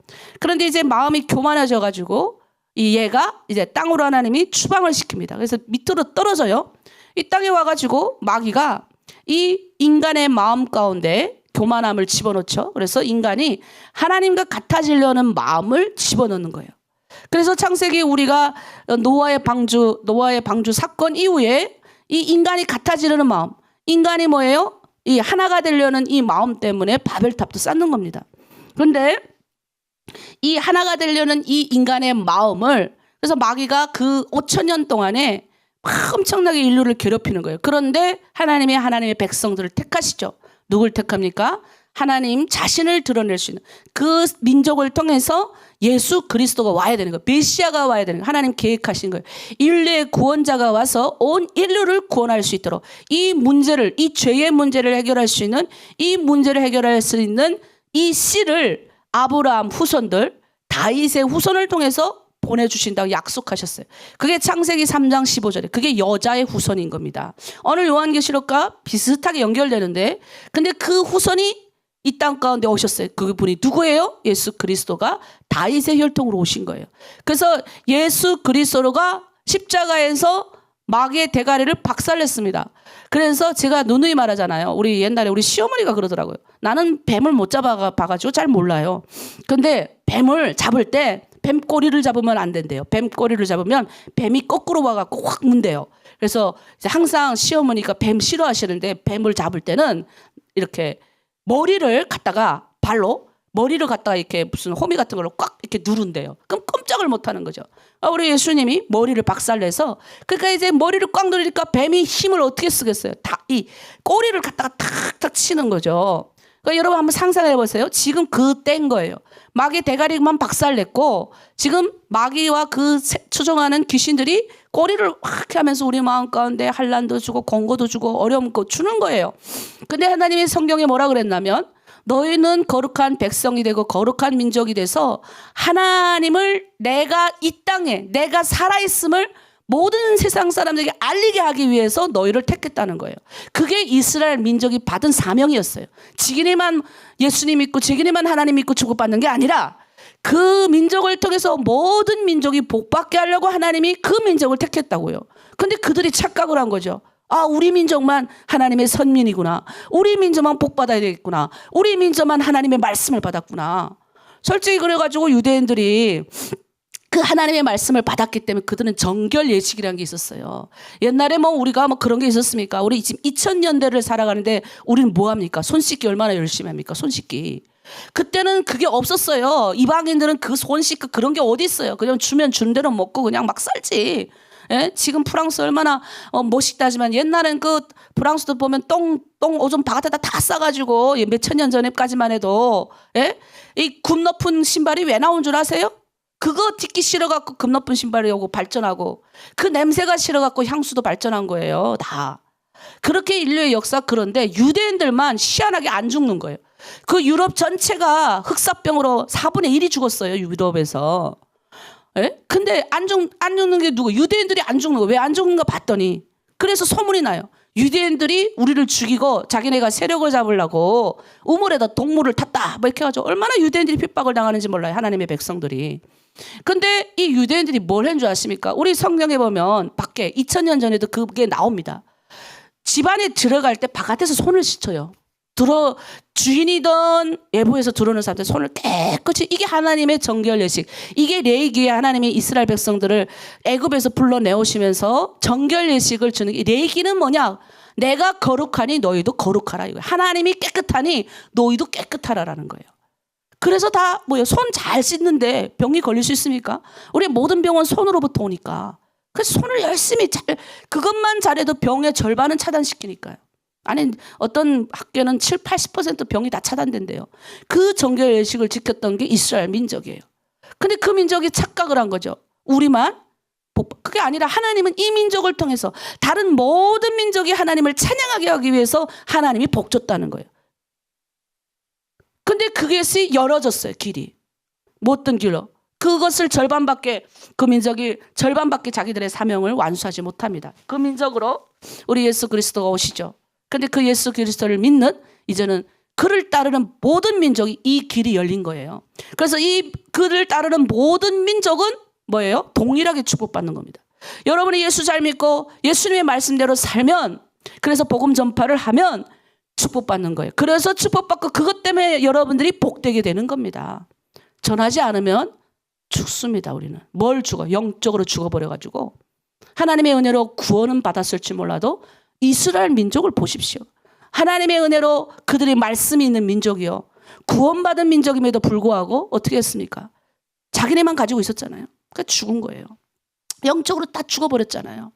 그런데 이제 마음이 교만해져 가지고 이 얘가 이제 땅으로 하나님이 추방을 시킵니다. 그래서 밑으로 떨어져요. 이 땅에 와가지고 마귀가 이 인간의 마음 가운데 교만함을 집어넣죠. 그래서 인간이 하나님과 같아지려는 마음을 집어넣는 거예요. 그래서 창세기 우리가 노아의 방주 사건 이후에 이 인간이 같아지려는 마음, 인간이 뭐예요? 이 하나가 되려는 이 마음 때문에 바벨탑도 쌓는 겁니다. 그런데 이 하나가 되려는 이 인간의 마음을, 그래서 마귀가 그 5,000년 동안에 엄청나게 인류를 괴롭히는 거예요. 그런데 하나님의 백성들을 택하시죠. 누굴 택합니까? 하나님 자신을 드러낼 수 있는 그 민족을 통해서 예수 그리스도가 와야 되는 거예요. 메시아가 와야 되는 거예요. 하나님 계획하신 거예요. 인류의 구원자가 와서 온 인류를 구원할 수 있도록 이 문제를, 이 죄의 문제를 해결할 수 있는, 이 문제를 해결할 수 있는 이 씨를 아브라함 후손들, 다윗의 후손을 통해서 보내주신다고 약속하셨어요. 그게 창세기 3장 15절에 그게 여자의 후손인 겁니다. 오늘 요한계시록과 비슷하게 연결되는데, 근데 그 후손이 이 땅 가운데 오셨어요. 그분이 누구예요? 예수 그리스도가 다윗의 혈통으로 오신 거예요. 그래서 예수 그리스도가 십자가에서 마귀의 대가리를 박살냈습니다. 그래서 제가 누누이 말하잖아요. 우리 옛날에 우리 시어머니가 그러더라고요. 나는 뱀을 못 잡아봐가지고 잘 몰라요. 근데 뱀을 잡을 때 뱀 꼬리를 잡으면 안 된대요. 뱀 꼬리를 잡으면 뱀이 거꾸로 와갖고 확 문대요. 그래서 이제 항상 시어머니가 뱀 싫어하시는데 뱀을 잡을 때는 이렇게 머리를 갖다가 발로 머리를 갖다가 이렇게 무슨 호미 같은 걸로 꽉 이렇게 누른대요. 그럼 꼼짝을 못 하는 거죠. 우리 예수님이 머리를 박살내서, 그러니까 이제 머리를 꽉 누르니까 뱀이 힘을 어떻게 쓰겠어요? 다 이 꼬리를 갖다가 탁탁 치는 거죠. 그러니까 여러분 한번 상상해 보세요. 지금 그 때인 거예요. 마귀 대가리만 박살냈고 지금 마귀와 그 추종하는 귀신들이 꼬리를 확 하면서 우리 마음 가운데 환난도 주고 공고도 주고 어려움 주는 거예요. 근데 하나님의 성경에 뭐라 그랬냐면, 너희는 거룩한 백성이 되고 거룩한 민족이 돼서 하나님을 내가 이 땅에 내가 살아있음을 모든 세상 사람들에게 알리게 하기 위해서 너희를 택했다는 거예요. 그게 이스라엘 민족이 받은 사명이었어요. 지기네만 예수님 믿고 지기네만 하나님 믿고 축복받는 게 아니라 그 민족을 통해서 모든 민족이 복받게 하려고 하나님이 그 민족을 택했다고요. 근데 그들이 착각을 한 거죠. 아, 우리 민족만 하나님의 선민이구나. 우리 민족만 복받아야 되겠구나. 우리 민족만 하나님의 말씀을 받았구나. 솔직히 그래가지고 유대인들이 그 하나님의 말씀을 받았기 때문에 그들은 정결 예식이라는 게 있었어요. 옛날에 뭐 우리가 뭐 그런 게 있었습니까? 우리 지금 2000년대를 살아가는데 우리는 뭐 합니까? 손 씻기 얼마나 열심히 합니까? 손 씻기. 그때는 그게 없었어요. 이방인들은 그 손 씻고 그런 게 어디 있어요? 그냥 주면 준 대로 먹고 그냥 막 살지. 예? 지금 프랑스 얼마나 멋있다지만 옛날엔 그 프랑스도 보면 똥 오줌 바깥에다 다 싸가지고 몇천 년 전에까지만 해도 예? 이 굽 높은 신발이 왜 나온 줄 아세요? 그거 딛기 싫어갖고 급 높은 신발이 오고 발전하고 그 냄새가 싫어갖고 향수도 발전한 거예요. 다. 그렇게 인류의 역사. 그런데 유대인들만 희한하게 안 죽는 거예요. 그 유럽 전체가 흑사병으로 4분의 1이 죽었어요. 유럽에서. 예? 근데 안 죽는 게 누구? 유대인들이 안 죽는 거. 왜 안 죽는가 봤더니 그래서 소문이 나요. 유대인들이 우리를 죽이고 자기네가 세력을 잡으려고 우물에다 동물을 탔다. 뭐 이렇게 해가지고 얼마나 유대인들이 핍박을 당하는지 몰라요. 하나님의 백성들이. 근데 이 유대인들이 뭘 한 줄 아십니까? 우리 성경에 보면 밖에 2000년 전에도 그게 나옵니다. 집안에 들어갈 때 바깥에서 손을 씻어요. 주인이든 외부에서 들어오는 사람들 손을 깨끗이. 이게 하나님의 정결 예식. 이게 레위기에 하나님이 이스라엘 백성들을 애굽에서 불러내오시면서 정결 예식을 주는 게. 레위기는 뭐냐? 내가 거룩하니 너희도 거룩하라 이거예요. 하나님이 깨끗하니 너희도 깨끗하라라는 거예요. 그래서 다 뭐예요? 손 잘 씻는데 병이 걸릴 수 있습니까? 우리 모든 병은 손으로부터 오니까. 그래서 손을 열심히 그것만 잘해도 병의 절반은 차단시키니까요. 아니 어떤 학교는 70-80% 병이 다 차단된대요. 그 정결 예식을 지켰던 게 이스라엘 민족이에요. 근데 그 민족이 착각을 한 거죠. 우리만 그게 아니라 하나님은 이 민족을 통해서 다른 모든 민족이 하나님을 찬양하게 하기 위해서 하나님이 복 줬다는 거예요. 근데 그것이 열어졌어요. 길이. 못된 길로. 그것을 그 민족이 절반밖에 자기들의 사명을 완수하지 못합니다. 그 민족으로 우리 예수 그리스도가 오시죠. 근데 그 예수 그리스도를 믿는 이제는 그를 따르는 모든 민족이 이 길이 열린 거예요. 그래서 이 그를 따르는 모든 민족은 뭐예요? 동일하게 축복받는 겁니다. 여러분이 예수 잘 믿고 예수님의 말씀대로 살면, 그래서 복음 전파를 하면 축복받는 거예요. 그래서 축복받고 그것 때문에 여러분들이 복되게 되는 겁니다. 전하지 않으면 죽습니다. 우리는. 뭘 죽어? 영적으로 죽어버려가지고. 하나님의 은혜로 구원은 받았을지 몰라도 이스라엘 민족을 보십시오. 하나님의 은혜로 그들이 말씀이 있는 민족이요. 구원받은 민족임에도 불구하고 어떻게 했습니까? 자기네만 가지고 있었잖아요. 그러니까 죽은 거예요. 영적으로 다 죽어버렸잖아요.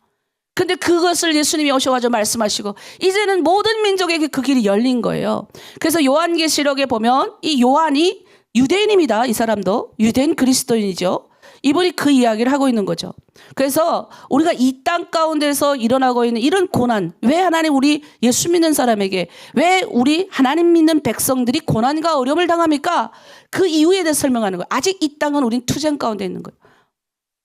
근데 그것을 예수님이 오셔가지고 말씀하시고 이제는 모든 민족에게 그 길이 열린 거예요. 그래서 요한계시록에 보면 이 요한이 유대인입니다. 이 사람도 유대인 그리스도인이죠. 이분이 그 이야기를 하고 있는 거죠. 그래서 우리가 이 땅 가운데서 일어나고 있는 이런 고난, 왜 하나님 우리 예수 믿는 사람에게, 왜 우리 하나님 믿는 백성들이 고난과 어려움을 당합니까? 그 이유에 대해 설명하는 거예요. 아직 이 땅은 우린 투쟁 가운데 있는 거예요.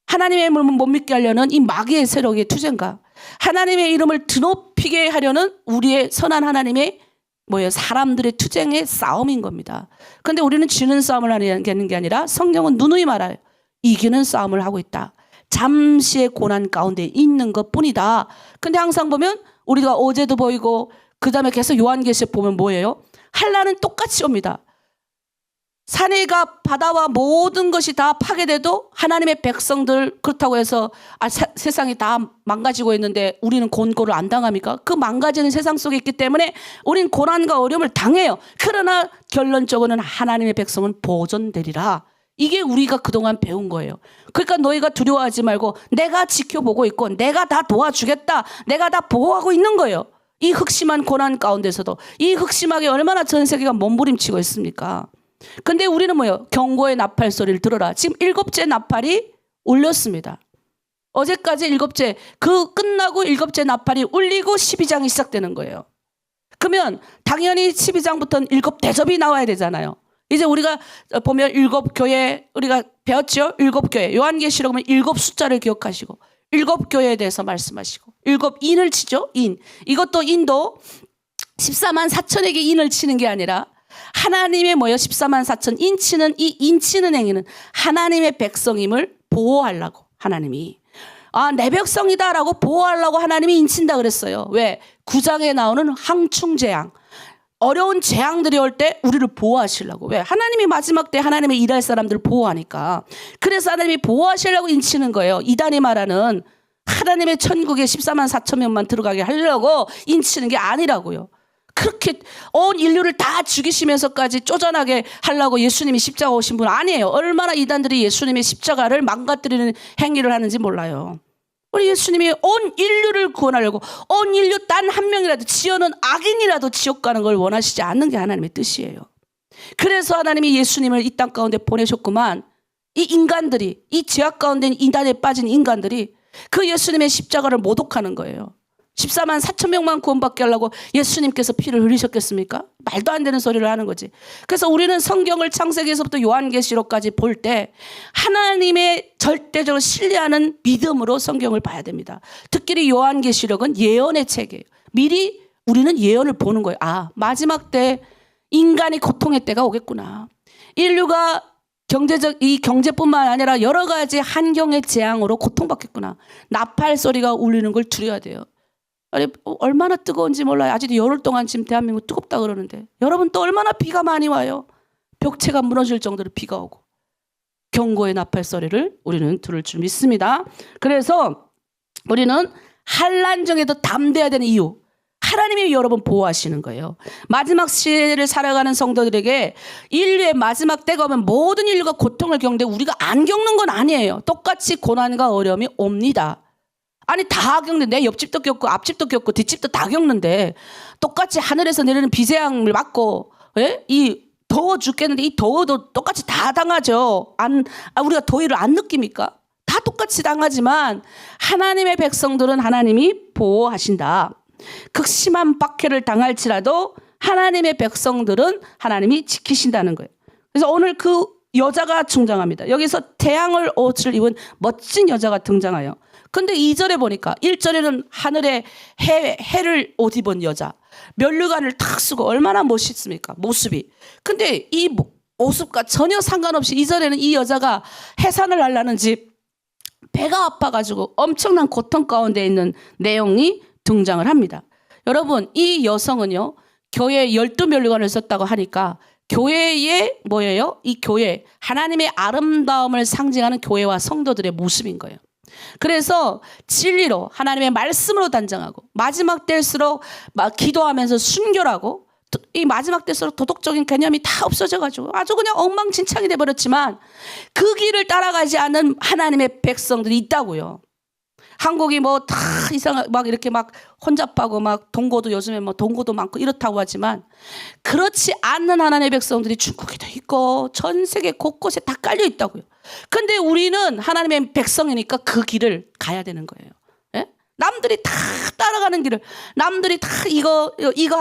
하나님의 이름을 못 믿게 하려는 이 마귀의 세력의 투쟁과 하나님의 이름을 드높이게 하려는 우리의 선한 하나님의 사람들의 투쟁의 싸움인 겁니다. 그런데 우리는 지는 싸움을 하는 게 아니라 성경은 누누이 말해요. 이기는 싸움을 하고 있다. 잠시의 고난 가운데 있는 것뿐이다. 근데 항상 보면 우리가 어제도 보이고 그 다음에 계속 요한계시록 보면 뭐예요? 한란은 똑같이 옵니다. 산해가 바다와 모든 것이 다 파괴돼도 하나님의 백성들 그렇다고 해서 세상이 다 망가지고 있는데 우리는 곤고를 안 당합니까? 그 망가지는 세상 속에 있기 때문에 우린 고난과 어려움을 당해요. 그러나 결론적으로는 하나님의 백성은 보존되리라. 이게 우리가 그동안 배운 거예요. 그러니까 너희가 두려워하지 말고 내가 지켜보고 있고 내가 다 도와주겠다. 내가 다 보호하고 있는 거예요. 이 흑심한 고난 가운데서도 이 흑심하게 얼마나 전 세계가 몸부림치고 있습니까? 근데 우리는 뭐예요? 경고의 나팔 소리를 들어라. 지금 7째 나팔이 울렸습니다. 어제까지 7째, 그 끝나고 7째 나팔이 울리고 12장이 시작되는 거예요. 그러면 당연히 12장부터는 7대접이 나와야 되잖아요. 이제 우리가 보면 7교회 우리가 배웠죠? 7교회. 요한계시록은 7 숫자를 기억하시고 7교회에 대해서 말씀하시고 7인을 치죠. 인. 이것도 인도 14만 4천에게 인을 치는 게 아니라 하나님의 14만 4천 인치는 이 인치는 행위는 하나님의 백성임을 보호하려고 하나님이 내 백성이다라고 보호하려고 하나님이 인친다 그랬어요. 왜? 9장에 나오는 항충제양. 어려운 재앙들이 올 때 우리를 보호하시려고. 왜? 하나님이 마지막 때 하나님의 일할 사람들을 보호하니까. 그래서 하나님이 보호하시려고 인치는 거예요. 이단이 말하는 하나님의 천국에 14만 4천 명만 들어가게 하려고 인치는 게 아니라고요. 그렇게 온 인류를 다 죽이시면서까지 쪼잔하게 하려고 예수님이 십자가 오신 분 아니에요. 얼마나 이단들이 예수님의 십자가를 망가뜨리는 행위를 하는지 몰라요. 우리 예수님이 온 인류를 구원하려고, 온 인류 단 한 명이라도, 지어는 악인이라도 지옥 가는 걸 원하시지 않는 게 하나님의 뜻이에요. 그래서 하나님이 예수님을 이 땅 가운데 보내셨구만. 이 인간들이, 이 죄악 가운데 이단에 빠진 인간들이 그 예수님의 십자가를 모독하는 거예요. 14만 4천 명만 구원받게 하려고 예수님께서 피를 흘리셨겠습니까? 말도 안 되는 소리를 하는 거지. 그래서 우리는 성경을 창세기에서부터 요한계시록까지 볼 때 하나님의 절대적으로 신뢰하는 믿음으로 성경을 봐야 됩니다. 특히 요한계시록은 예언의 책이에요. 미리 우리는 예언을 보는 거예요. 아, 마지막 때 인간이 고통의 때가 오겠구나. 인류가 이 경제뿐만 아니라 여러 가지 환경의 재앙으로 고통받겠구나. 나팔 소리가 울리는 걸 두려워야 돼요. 아니, 얼마나 뜨거운지 몰라요. 아직도 열흘 동안 지금 대한민국 뜨겁다 그러는데, 여러분 또 얼마나 비가 많이 와요. 벽체가 무너질 정도로 비가 오고. 경고의 나팔 소리를 우리는 들을 줄 믿습니다. 그래서 우리는 환난 중에도 담대해야 되는 이유, 하나님이 여러분 보호하시는 거예요. 마지막 시대를 살아가는 성도들에게 인류의 마지막 때가 오면 모든 인류가 고통을 겪는데 우리가 안 겪는 건 아니에요. 똑같이 고난과 어려움이 옵니다. 아니 다 겪는데, 내 옆집도 겪고 앞집도 겪고 뒷집도 다 겪는데 똑같이 하늘에서 내리는 비재앙을 맞고, 예? 이 더워 죽겠는데 이 더워도 똑같이 다 당하죠. 우리가 더위를 안 느낍니까? 다 똑같이 당하지만 하나님의 백성들은 하나님이 보호하신다. 극심한 박해를 당할지라도 하나님의 백성들은 하나님이 지키신다는 거예요. 그래서 오늘 그 여자가 등장합니다. 여기서 태양을 옷을 입은 멋진 여자가 등장해요. 근데 2절에 보니까, 1절에는 하늘에 해를 옷 입은 여자, 면류관을 탁 쓰고 얼마나 멋있습니까? 모습이. 근데 이 모습과 전혀 상관없이 2절에는 이 여자가 해산을 하려는지 배가 아파가지고 엄청난 고통 가운데 있는 내용이 등장을 합니다. 여러분, 이 여성은요, 교회에 12면류관을 썼다고 하니까 교회의 뭐예요? 이 교회, 하나님의 아름다움을 상징하는 교회와 성도들의 모습인 거예요. 그래서 진리로 하나님의 말씀으로 단장하고, 마지막 때일수록 막 기도하면서 순결하고, 이 마지막 때일수록 도덕적인 개념이 다 없어져가지고 아주 그냥 엉망진창이 돼버렸지만 그 길을 따라가지 않는 하나님의 백성들이 있다고요. 한국이 뭐 다 막 이렇게 막 혼잡하고 막 동고도 요즘에 뭐 동고도 많고 이렇다고 하지만, 그렇지 않는 하나님의 백성들이 중국에도 있고 전 세계 곳곳에 다 깔려 있다고요. 근데 우리는 하나님의 백성이니까 그 길을 가야 되는 거예요. 예? 남들이 다 따라가는 길을, 남들이 다 이거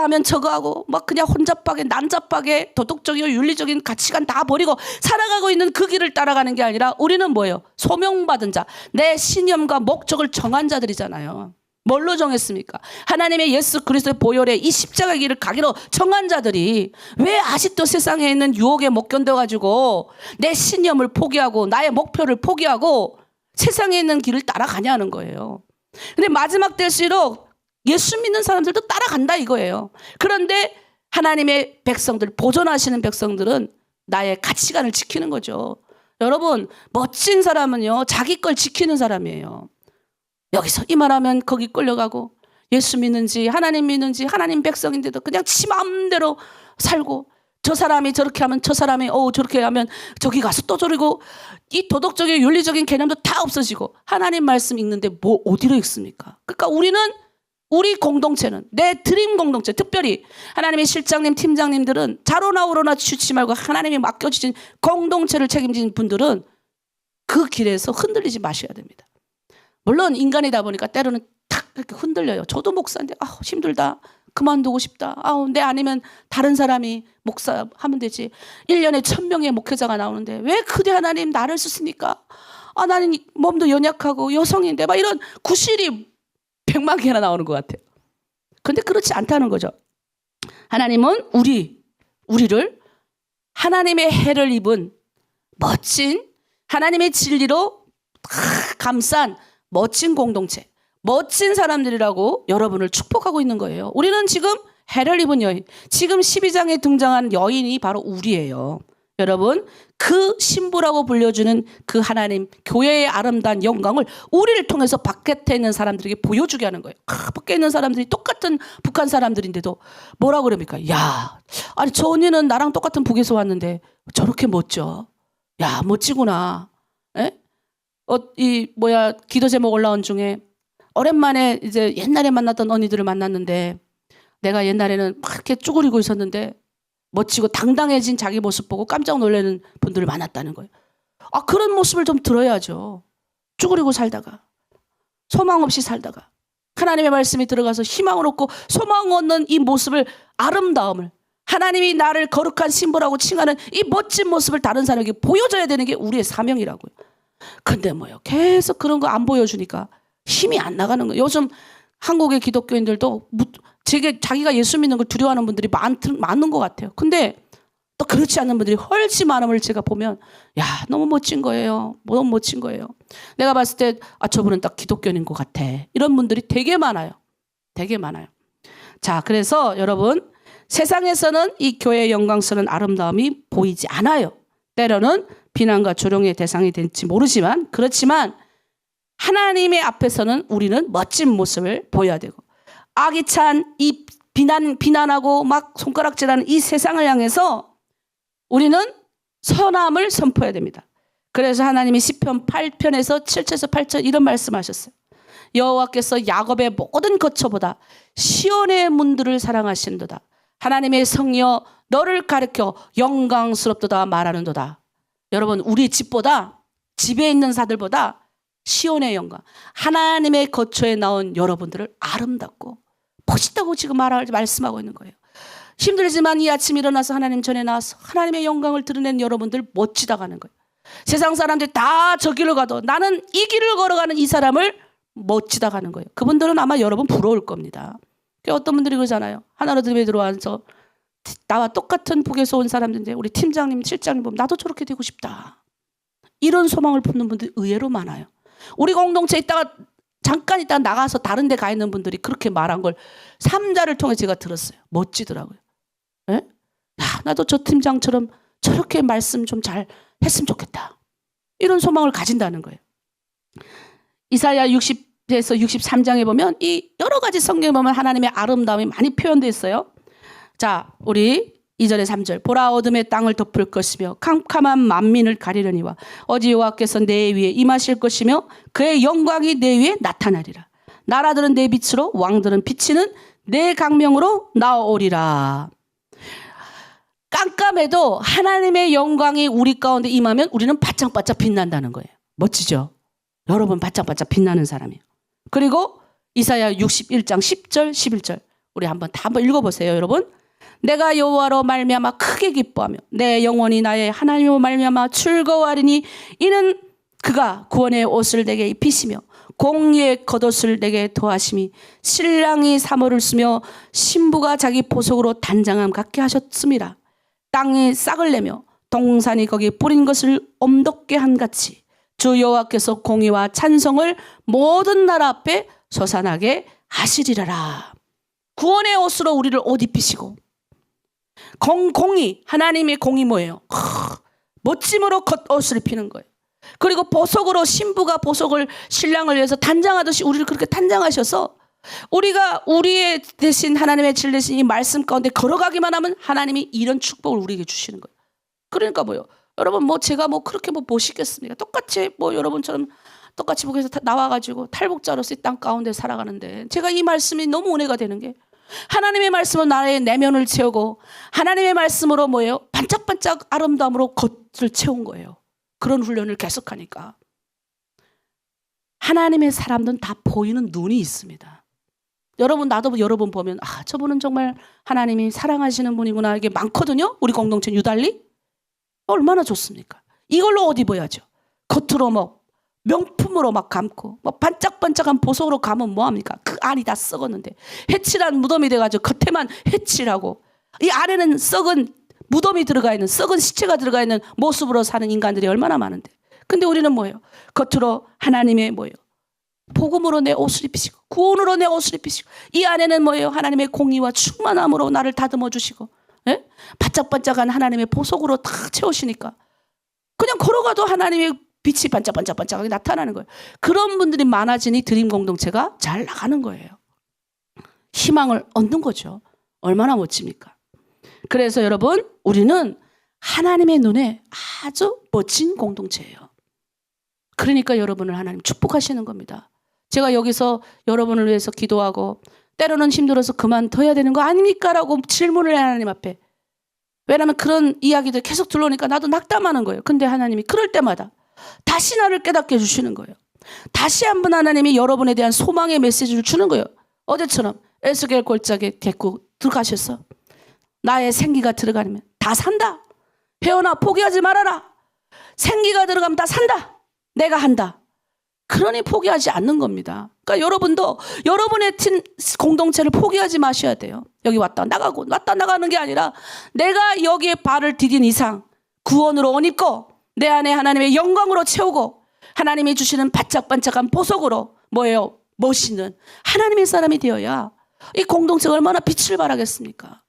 하면 저거 하고 막 그냥 혼잡하게 난잡하게 도덕적이고 윤리적인 가치관 다 버리고 살아가고 있는 그 길을 따라가는 게 아니라, 우리는 뭐예요? 소명받은 자, 내 신념과 목적을 정한 자들이잖아요. 뭘로 정했습니까? 하나님의 예수 그리스도의 보혈의 이 십자가의 길을 가기로 정한 자들이 왜 아직도 세상에 있는 유혹에 못 견뎌가지고 내 신념을 포기하고 나의 목표를 포기하고 세상에 있는 길을 따라가냐는 거예요. 근데 마지막 때일수록 예수 믿는 사람들도 따라간다 이거예요. 그런데 하나님의 백성들, 보존하시는 백성들은 나의 가치관을 지키는 거죠. 여러분, 멋진 사람은요, 자기 걸 지키는 사람이에요. 여기서 이 말하면 거기 끌려가고, 예수 믿는지 하나님 믿는지 하나님 백성인데도 그냥 지 마음대로 살고, 저 사람이 저렇게 하면 저 사람이 저렇게 하면 저기 가서 또 저러고, 이 도덕적인 윤리적인 개념도 다 없어지고, 하나님 말씀 읽는데 뭐 어디로 읽습니까? 그러니까 우리 공동체는, 내 드림 공동체, 특별히 하나님의 실장님, 팀장님들은 자로나 우로나 주지 말고 하나님이 맡겨주신 공동체를 책임진 분들은 그 길에서 흔들리지 마셔야 됩니다. 물론 인간이다 보니까 때로는 탁 이렇게 흔들려요. 저도 목사인데 힘들다, 그만두고 싶다, 내 아니면 다른 사람이 목사 하면 되지, 1년에 1000명의 목회자가 나오는데 왜 그대 하나님 나를 쓰십니까? 나는 몸도 연약하고 여성인데, 막 이런 구실이 100만 개나 나오는 것 같아요. 그런데 그렇지 않다는 거죠. 하나님은 우리를 하나님의 해를 입은 멋진, 하나님의 진리로 감싼 멋진 공동체, 멋진 사람들이라고 여러분을 축복하고 있는 거예요. 우리는 지금 해를 입은 여인. 지금 12장에 등장한 여인이 바로 우리예요. 여러분, 그 신부라고 불려주는 그 하나님 교회의 아름다운 영광을 우리를 통해서 바깥에 있는 사람들에게 보여주게 하는 거예요. 밖에 있는 사람들이 똑같은 북한 사람들인데도 뭐라 그럽니까? 야, 아니 저 언니는 나랑 똑같은 북에서 왔는데 저렇게 멋져. 야, 멋지구나. 에? 기도 제목 올라온 중에 오랜만에 이제 옛날에 만났던 언니들을 만났는데 내가 옛날에는 막 이렇게 쭈그리고 있었는데 멋지고 당당해진 자기 모습 보고 깜짝 놀라는 분들을 만났다는 거예요. 아, 그런 모습을 좀 들어야죠. 쭈그리고 살다가 소망 없이 살다가 하나님의 말씀이 들어가서 희망을 얻고 소망을 얻는 이 모습을, 아름다움을, 하나님이 나를 거룩한 신부라고 칭하는 이 멋진 모습을 다른 사람에게 보여줘야 되는 게 우리의 사명이라고요. 근데 뭐요? 계속 그런 거 안 보여주니까 힘이 안 나가는 거예요. 요즘 한국의 기독교인들도 자기가 예수 믿는 걸 두려워하는 분들이 많은 것 같아요. 근데 또 그렇지 않은 분들이 훨씬 많음을 제가 보면, 야, 너무 멋진 거예요. 너무 멋진 거예요. 내가 봤을 때, 아, 저분은 딱 기독교인인 것 같아. 이런 분들이 되게 많아요. 되게 많아요. 자, 그래서 여러분, 세상에서는 이 교회의 영광스러운 아름다움이 보이지 않아요. 때로는 비난과 조롱의 대상이 될지 모르지만, 그렇지만 하나님의 앞에서는 우리는 멋진 모습을 보여야 되고, 악이 찬 이 비난하고 막 손가락질하는 이 세상을 향해서 우리는 선함을 선포해야 됩니다. 그래서 하나님이 시편 8편에서 7절에서 8절 이런 말씀하셨어요. 여호와께서 야곱의 모든 거처보다 시온의 문들을 사랑하시는도다. 하나님의 성이여 너를 가르쳐 영광스럽도다 말하는도다. 여러분, 우리 집보다, 집에 있는 사들보다 시온의 영광, 하나님의 거처에 나온 여러분들을 아름답고 멋있다고 지금 말씀하고 있는 거예요. 힘들지만 이 아침 일어나서 하나님 전에 나와서 하나님의 영광을 드러낸 여러분들 멋지다 가는 거예요. 세상 사람들이 다 저 길을 가도 나는 이 길을 걸어가는 이 사람을 멋지다 가는 거예요. 그분들은 아마 여러분 부러울 겁니다. 어떤 분들이 그러잖아요. 하나로드에 들어와서 나와 똑같은 북에서 온 사람들인데 우리 팀장님, 실장님 보면 나도 저렇게 되고 싶다. 이런 소망을 품는 분들이 의외로 많아요. 우리 공동체에 잠깐 있다가 나가서 다른 데 가 있는 분들이 그렇게 말한 걸 3자를 통해 제가 들었어요. 멋지더라고요. 예? 야, 나도 저 팀장처럼 저렇게 말씀 좀 잘 했으면 좋겠다. 이런 소망을 가진다는 거예요. 이사야 60에서 63장에 보면 이 여러 가지 성경에 보면 하나님의 아름다움이 많이 표현되어 있어요. 자, 우리 2절에 3절. 보라, 어둠의 땅을 덮을 것이며 캄캄한 만민을 가리려니와 어지 여호와께서 내 위에 임하실 것이며 그의 영광이 내 위에 나타나리라. 나라들은 내 빛으로, 왕들은 비치는 내 강명으로 나오리라. 깜깜해도 하나님의 영광이 우리 가운데 임하면 우리는 바짝바짝 빛난다는 거예요. 멋지죠? 여러분, 바짝바짝 빛나는 사람이에요. 그리고 이사야 61장 10절 11절 우리 한번 읽어보세요. 여러분, 내가 여호와로 말미암아 크게 기뻐하며 내 영혼이 나의 하나님으로 말미암아 즐거워하리니 이는 그가 구원의 옷을 내게 입히시며 공의의 겉옷을 내게 더하심이 신랑이 사모를 쓰며 신부가 자기 보석으로 단장함 같게 하셨음이라. 땅이 싹을 내며 동산이 거기 뿌린 것을 엄덕게 한 같이 주 여호와께서 공의와 찬송을 모든 나라 앞에 솟아나게 하시리라. 구원의 옷으로 우리를 옷 입히시고 공의, 하나님의 공의 뭐예요? 멋짐으로 겉옷을 입히는 거예요. 그리고 보석으로, 신부가 보석을 신랑을 위해서 단장하듯이 우리를 그렇게 단장하셔서 우리가 우리의 대신 하나님의 질 대신 이 말씀 가운데 걸어가기만 하면 하나님이 이런 축복을 우리에게 주시는 거예요. 그러니까 뭐요? 여러분, 제가 그렇게 멋있겠습니까? 똑같이 여러분처럼 똑같이 북에서 나와가지고 탈북자로서 이 땅 가운데 살아가는데 제가 이 말씀이 너무 은혜가 되는 게 하나님의 말씀은 나의 내면을 채우고 하나님의 말씀으로 뭐예요? 반짝반짝 아름다움으로 겉을 채운 거예요. 그런 훈련을 계속하니까 하나님의 사람들은 다 보이는 눈이 있습니다. 여러분, 나도 여러분 보면 아, 저분은 정말 하나님이 사랑하시는 분이구나. 이게 많거든요. 우리 공동체 유달리 얼마나 좋습니까? 이걸로 옷 입어야죠. 겉으로 명품으로 감고 반짝반짝한 보석으로 가면 뭐합니까? 그 안이 다 썩었는데 해칠한 무덤이 돼가지고 겉에만 해칠하고 이 안에는 썩은 무덤이 들어가 있는, 썩은 시체가 들어가 있는 모습으로 사는 인간들이 얼마나 많은데, 근데 우리는 뭐예요? 겉으로 하나님의 뭐예요? 복음으로 내 옷을 입히시고 구원으로 내 옷을 입히시고 이 안에는 뭐예요? 하나님의 공의와 충만함으로 나를 다듬어 주시고 예? 반짝반짝한 하나님의 보석으로 다 채우시니까 그냥 걸어가도 하나님의 빛이 반짝반짝반짝하게 나타나는 거예요. 그런 분들이 많아지니 드림 공동체가 잘 나가는 거예요. 희망을 얻는 거죠. 얼마나 멋집니까? 그래서 여러분 우리는 하나님의 눈에 아주 멋진 공동체예요. 그러니까 여러분을 하나님 축복하시는 겁니다. 제가 여기서 여러분을 위해서 기도하고 때로는 힘들어서 그만둬야 되는 거 아닙니까? 라고 질문을 해 하나님 앞에. 왜냐하면 그런 이야기들 계속 들어오니까 나도 낙담하는 거예요. 근데 하나님이 그럴 때마다 다시 나를 깨닫게 해주시는 거예요. 다시 한번 하나님이 여러분에 대한 소망의 메시지를 주는 거예요. 어제처럼 에스겔 골짜기에 데리고 들어가셨어. 나의 생기가 들어가면 다 산다. 혜원아 포기하지 말아라. 생기가 들어가면 다 산다. 내가 한다. 그러니 포기하지 않는 겁니다. 그러니까 여러분도 여러분의 팀 공동체를 포기하지 마셔야 돼요. 여기 왔다 나가고 왔다 나가는 게 아니라 내가 여기에 발을 디딘 이상 구원으로 옷 입고 내 안에 하나님의 영광으로 채우고 하나님이 주시는 반짝반짝한 보석으로 뭐예요? 멋있는 하나님의 사람이 되어야 이 공동체가 얼마나 빛을 발하겠습니까?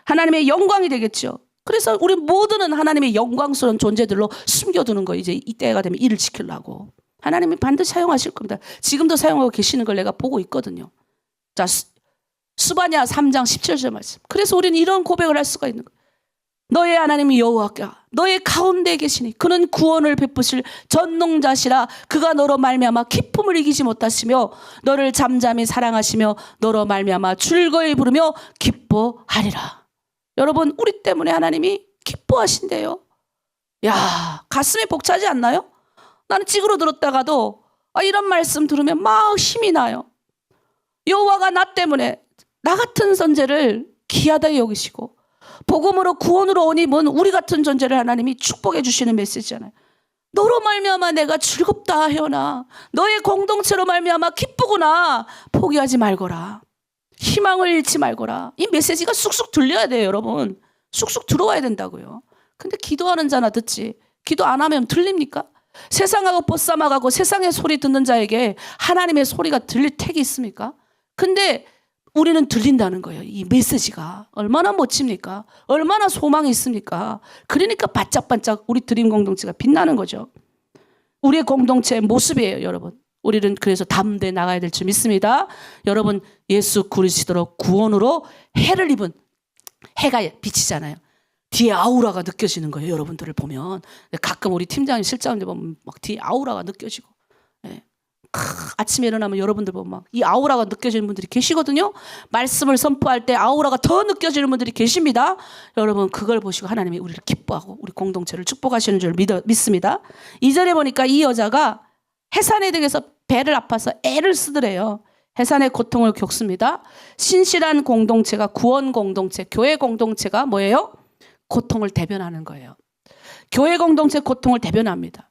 하나님의 영광이 되겠죠. 그래서 우리 모두는 하나님의 영광스러운 존재들로 숨겨두는 거 이제 이때가 되면 일을 지키려고 하나님이 반드시 사용하실 겁니다. 지금도 사용하고 계시는 걸 내가 보고 있거든요. 자, 스바냐 3장 17절 말씀. 그래서 우리는 이런 고백을 할 수가 있는 거예요. 너의 하나님 여호와가 너의 가운데 계시니 그는 구원을 베푸실 전능자시라. 그가 너로 말미암아 기쁨을 이기지 못하시며 너를 잠잠히 사랑하시며 너로 말미암아 즐거이 부르며 기뻐하리라. 여러분 우리 때문에 하나님이 기뻐하신대요. 야, 가슴이 벅차지 않나요? 나는 찌그러들었다가도 이런 말씀 들으면 막 힘이 나요. 여호와가 나 때문에 나 같은 존재를 귀하다고 여기시고 복음으로 구원으로 온 입은 우리 같은 존재를 하나님이 축복해 주시는 메시지잖아요. 너로 말미암아 내가 즐겁다 혜원아. 너의 공동체로 말미암아 기쁘구나. 포기하지 말거라. 희망을 잃지 말거라. 이 메시지가 쑥쑥 들려야 돼요 여러분. 쑥쑥 들어와야 된다고요. 근데 기도하는 자나 듣지 기도 안 하면 들립니까? 세상하고 벗삼아가고 세상의 소리 듣는 자에게 하나님의 소리가 들릴 택이 있습니까? 근데 우리는 들린다는 거예요. 이 메시지가 얼마나 멋집니까? 얼마나 소망이 있습니까? 그러니까 반짝반짝 우리 드림 공동체가 빛나는 거죠. 우리의 공동체의 모습이에요 여러분. 우리는 그래서 담대히 나가야 될 줄 믿습니다. 여러분 예수 그리스도로 구원으로 해를 입은 해가 비치잖아요. 뒤에 아우라가 느껴지는 거예요. 여러분들을 보면 가끔 우리 팀장님 실장님들 보면 막 뒤에 아우라가 느껴지고 예. 아침에 일어나면 여러분들 보면 막 이 아우라가 느껴지는 분들이 계시거든요. 말씀을 선포할 때 아우라가 더 느껴지는 분들이 계십니다. 여러분 그걸 보시고 하나님이 우리를 기뻐하고 우리 공동체를 축복하시는 줄 믿습니다. 2절에 보니까 이 여자가 해산에 등에서 배를 아파서 애를 쓰더래요. 해산의 고통을 겪습니다. 신실한 공동체가 구원 공동체, 교회 공동체가 뭐예요? 고통을 대변하는 거예요. 교회 공동체 고통을 대변합니다.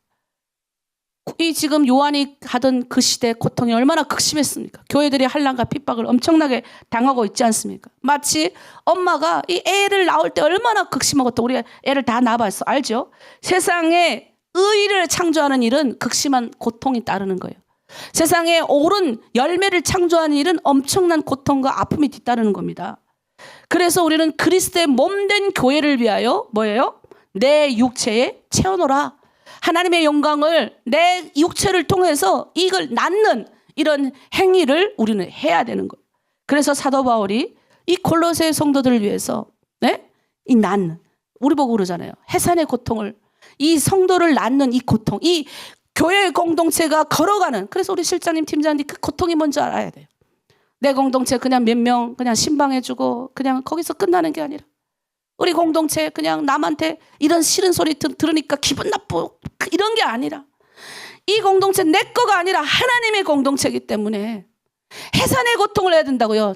이 지금 요한이 하던 그 시대 고통이 얼마나 극심했습니까? 교회들이 환난과 핍박을 엄청나게 당하고 있지 않습니까? 마치 엄마가 이 애를 낳을 때 얼마나 극심한 것도 우리 애를 다 낳아봤어. 알죠? 세상에 의를 창조하는 일은 극심한 고통이 따르는 거예요. 세상에 옳은 열매를 창조하는 일은 엄청난 고통과 아픔이 뒤따르는 겁니다. 그래서 우리는 그리스도의 몸된 교회를 위하여 뭐예요? 내 육체에 채워놓으라. 하나님의 영광을 내 육체를 통해서 이걸 낳는 이런 행위를 우리는 해야 되는 거예요. 그래서 사도 바울이 이 골로새 성도들을 위해서 이 낳는 우리 보고 그러잖아요. 해산의 고통을 이 성도를 낳는 이 고통 이 교회 공동체가 걸어가는 그래서 우리 실장님 팀장님 그 고통이 뭔지 알아야 돼요. 내 공동체 그냥 몇 명 그냥 신방해주고 그냥 거기서 끝나는 게 아니라 우리 공동체 그냥 남한테 이런 싫은 소리 들으니까 기분 나쁘고 이런 게 아니라 이 공동체 내 거가 아니라 하나님의 공동체이기 때문에 해산의 고통을 해야 된다고요.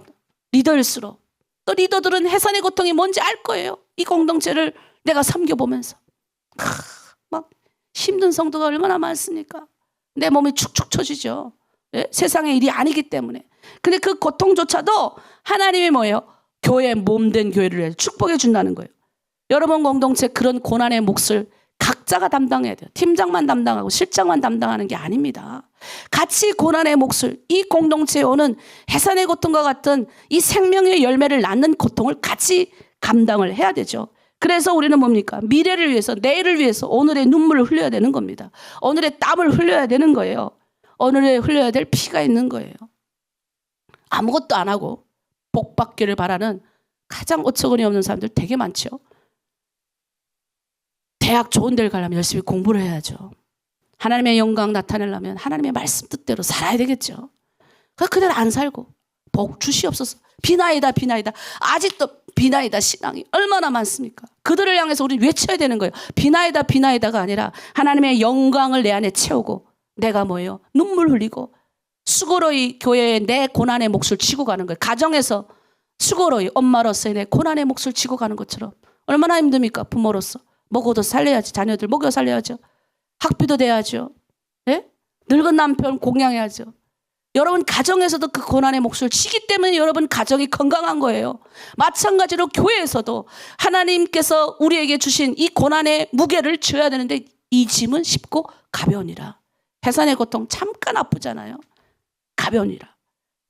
리더일수록 또 리더들은 해산의 고통이 뭔지 알 거예요. 이 공동체를 내가 섬겨보면서 막 힘든 성도가 얼마나 많습니까? 내 몸이 축축 처지죠. 예? 세상의 일이 아니기 때문에. 근데 그 고통조차도 하나님이 뭐예요? 교회 몸된 교회를 축복해 준다는 거예요. 여러분 공동체 그런 고난의 몫을 각자가 담당해야 돼요. 팀장만 담당하고 실장만 담당하는 게 아닙니다. 같이 고난의 몫을 이 공동체에 오는 해산의 고통과 같은 이 생명의 열매를 낳는 고통을 같이 감당을 해야 되죠. 그래서 우리는 뭡니까? 미래를 위해서, 내일을 위해서 오늘의 눈물을 흘려야 되는 겁니다. 오늘의 땀을 흘려야 되는 거예요. 오늘에 흘려야 될 피가 있는 거예요. 아무것도 안 하고 복 받기를 바라는 가장 어처구니 없는 사람들 되게 많죠. 대학 좋은 데를 가려면 열심히 공부를 해야죠. 하나님의 영광 나타내려면 하나님의 말씀 뜻대로 살아야 되겠죠. 그대로 안 살고 복 주시옵소서. 비나이다 비나이다. 아직도 비나이다 신앙이 얼마나 많습니까? 그들을 향해서 우리 외쳐야 되는 거예요. 비나이다 비나이다가 아니라 하나님의 영광을 내 안에 채우고 내가 뭐예요? 눈물 흘리고 수고로이 교회에 내 고난의 몫을 지고 가는 거예요. 가정에서 수고로이 엄마로서의 내 고난의 몫을 지고 가는 것처럼 얼마나 힘듭니까? 부모로서 먹어도 살려야지. 자녀들 먹여 살려야죠. 학비도 돼야죠. 네? 늙은 남편 공양해야죠. 여러분 가정에서도 그 고난의 몫을 지기 때문에 여러분 가정이 건강한 거예요. 마찬가지로 교회에서도 하나님께서 우리에게 주신 이 고난의 무게를 져야 되는데 이 짐은 쉽고 가벼우니라. 해산의 고통 잠깐 아프잖아요. 가벼우니라.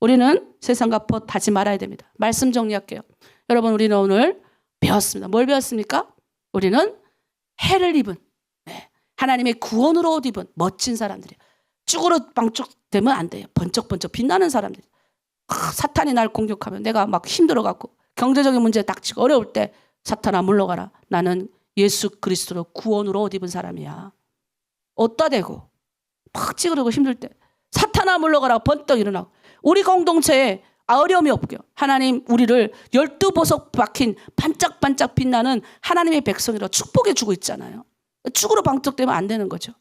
우리는 세상과 벗하지 말아야 됩니다. 말씀 정리할게요. 여러분 우리는 오늘 배웠습니다. 뭘 배웠습니까? 우리는 해를 입은 하나님의 구원으로 옷 입은 멋진 사람들이에요. 쭈그러 방쪽되면 안 돼요. 번쩍번쩍 빛나는 사람들. 사탄이 날 공격하면 내가 막 힘들어갖고 경제적인 문제에 닥치고 어려울 때 사탄아 물러가라. 나는 예수 그리스도로 구원으로 옷 입은 사람이야. 어디다 대고 막 찌그러고 힘들 때 사탄아 물러가라. 번떡 일어나고 우리 공동체에 어려움이 없고요. 하나님 우리를 12보석 박힌 반짝반짝 빛나는 하나님의 백성이라 축복해 주고 있잖아요. 쭈그러 방쩍되면 안 되는 거죠.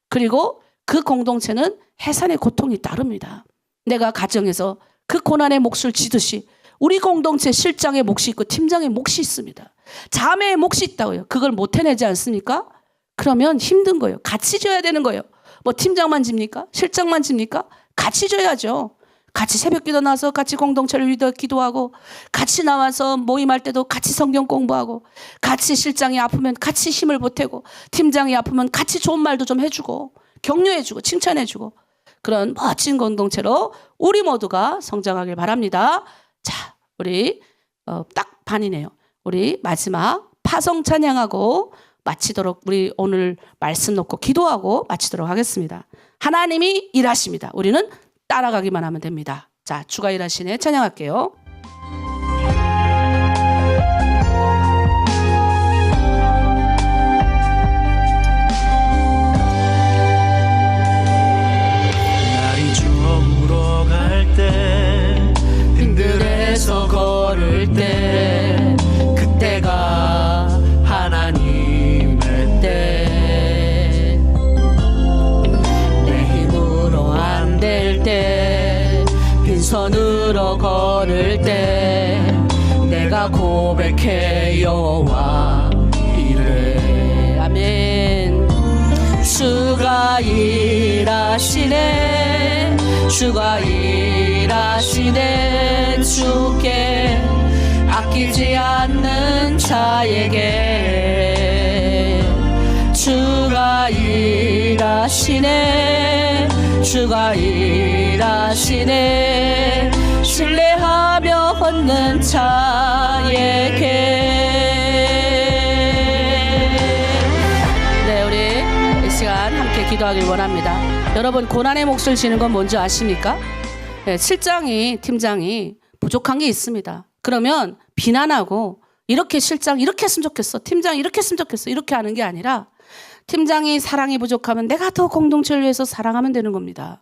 그리고 그 공동체는 해산의 고통이 따릅니다. 내가 가정에서 그 고난의 몫을 지듯이 우리 공동체 실장의 몫이 있고 팀장의 몫이 있습니다. 자매의 몫이 있다고요. 그걸 못 해내지 않습니까? 그러면 힘든 거예요. 같이 져야 되는 거예요. 뭐 팀장만 집니까? 실장만 집니까? 같이 져야죠. 같이 새벽기도 나서 같이 공동체를 위해 기도하고 같이 나와서 모임할 때도 같이 성경 공부하고 같이 실장이 아프면 같이 힘을 보태고 팀장이 아프면 같이 좋은 말도 좀 해주고 격려해주고 칭찬해주고 그런 멋진 공동체로 우리 모두가 성장하길 바랍니다. 자, 우리 딱 반이네요. 우리 마지막 파송 찬양하고 마치도록 우리 오늘 말씀 놓고 기도하고 마치도록 하겠습니다. 하나님이 일하십니다. 우리는 따라가기만 하면 됩니다. 자, 주가 일하시네 찬양할게요. 날이 저물어 갈 때 빈들에서 걸을 때 그때가 하나님의 때 내 힘으로 안 될 때 빈손으로 걸을 때 내가 고백해 여호와 이래 아멘. 주가 일하시네 주가 일하시네 주께 아끼지 않는 자에게 주가 일하시네 주가 일하시네 신뢰하며 얻는 자에게. 네, 우리 이 시간 함께 기도하길 원합니다. 여러분 고난의 몫을 지는 건 뭔지 아십니까? 네, 실장이 팀장이 부족한 게 있습니다. 그러면 비난하고 이렇게 실장 이렇게 했으면 좋겠어 팀장 이렇게 했으면 좋겠어 이렇게 하는 게 아니라 팀장이 사랑이 부족하면 내가 더 공동체를 위해서 사랑하면 되는 겁니다.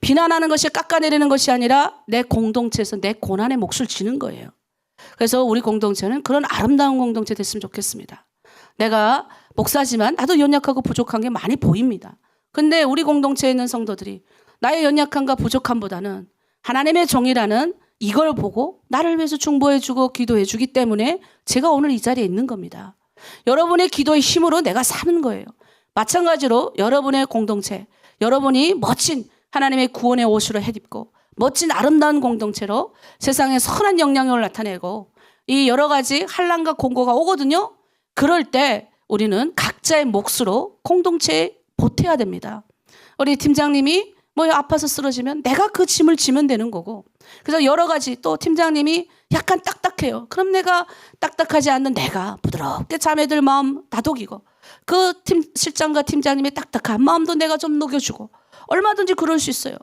비난하는 것이 깎아내리는 것이 아니라 내 공동체에서 내 고난의 몫을 지는 거예요. 그래서 우리 공동체는 그런 아름다운 공동체 됐으면 좋겠습니다. 내가 목사지만 나도 연약하고 부족한 게 많이 보입니다. 근데 우리 공동체에 있는 성도들이 나의 연약함과 부족함보다는 하나님의 종이라는 이걸 보고 나를 위해서 중보해주고 기도해주기 때문에 제가 오늘 이 자리에 있는 겁니다. 여러분의 기도의 힘으로 내가 사는 거예요. 마찬가지로 여러분의 공동체, 여러분이 멋진 하나님의 구원의 옷으로 해입고 멋진 아름다운 공동체로 세상에 선한 영향력을 나타내고 이 여러 가지 환난과 공고가 오거든요. 그럴 때 우리는 각자의 몫으로 공동체에 보태야 됩니다. 우리 팀장님이 뭐 아파서 쓰러지면 내가 그 짐을 지면 되는 거고. 그래서 여러 가지 또 팀장님이 약간 딱딱해요. 그럼 내가 딱딱하지 않는 내가 부드럽게 자매들 마음 다독이고 그 실장과 팀장님의 딱딱한 마음도 내가 좀 녹여주고 얼마든지 그럴 수 있어요.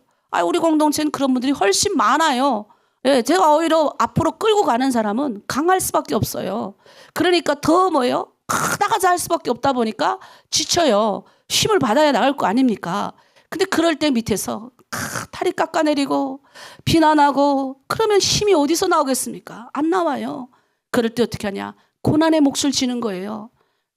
우리 공동체는 그런 분들이 훨씬 많아요. 예, 제가 오히려 앞으로 끌고 가는 사람은 강할 수밖에 없어요. 그러니까 더 뭐예요? 나가자 할 수밖에 없다 보니까 지쳐요. 힘을 받아야 나갈 거 아닙니까? 근데 그럴 때 밑에서 다리 깎아내리고 비난하고 그러면 힘이 어디서 나오겠습니까? 안 나와요. 그럴 때 어떻게 하냐? 고난의 몫을 지는 거예요.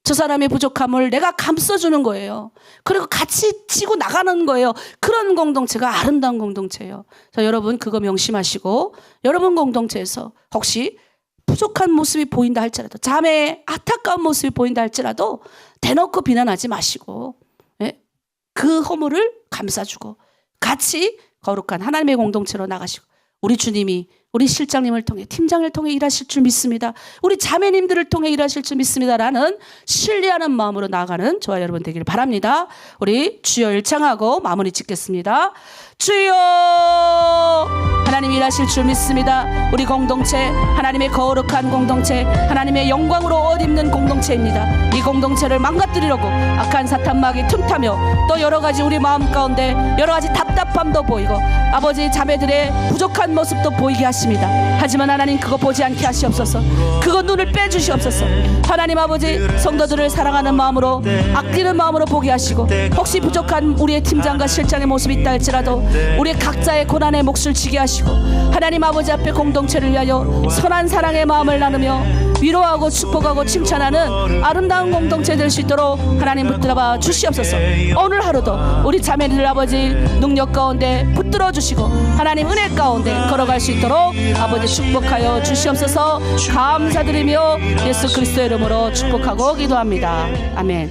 저 사람의 부족함을 내가 감싸주는 거예요. 그리고 같이 지고 나가는 거예요. 그런 공동체가 아름다운 공동체예요. 자, 여러분 그거 명심하시고 여러분 공동체에서 혹시 부족한 모습이 보인다 할지라도 자매의 안타까운 모습이 보인다 할지라도 대놓고 비난하지 마시고 그 허물을 감싸주고 같이 거룩한 하나님의 공동체로 나가시고 우리 주님이 우리 실장님을 통해 팀장을 통해 일하실 줄 믿습니다. 우리 자매님들을 통해 일하실 줄 믿습니다라는 신뢰하는 마음으로 나아가는 저와 여러분 되길 바랍니다. 우리 주여 일창하고 마무리 짓겠습니다. 주여 하나님 일하실 줄 믿습니다. 우리 공동체 하나님의 거룩한 공동체 하나님의 영광으로 옷 입는 공동체입니다. 이 공동체를 망가뜨리려고 악한 사탄막이 틈타며 또 여러 가지 우리 마음 가운데 여러 가지 답답함도 보이고 아버지 자매들의 부족한 모습도 보이게 하십니다. 하지만 하나님 그거 보지 않게 하시옵소서. 그거 눈을 빼주시옵소서. 하나님 아버지 성도들을 사랑하는 마음으로 아끼는 마음으로 보게 하시고 혹시 부족한 우리의 팀장과 실장의 모습이 있다 할지라도 우리 각자의 고난의 몫을 지게 하시고 하나님 아버지 앞에 공동체를 위하여 선한 사랑의 마음을 나누며 위로하고 축복하고 칭찬하는 아름다운 공동체 될 수 있도록 하나님 붙들어 주시옵소서. 오늘 하루도 우리 자매들 아버지 능력 가운데 붙들어 주시고 하나님 은혜 가운데 걸어갈 수 있도록 아버지 축복하여 주시옵소서. 감사드리며 예수 그리스도의 이름으로 축복하고 기도합니다. 아멘.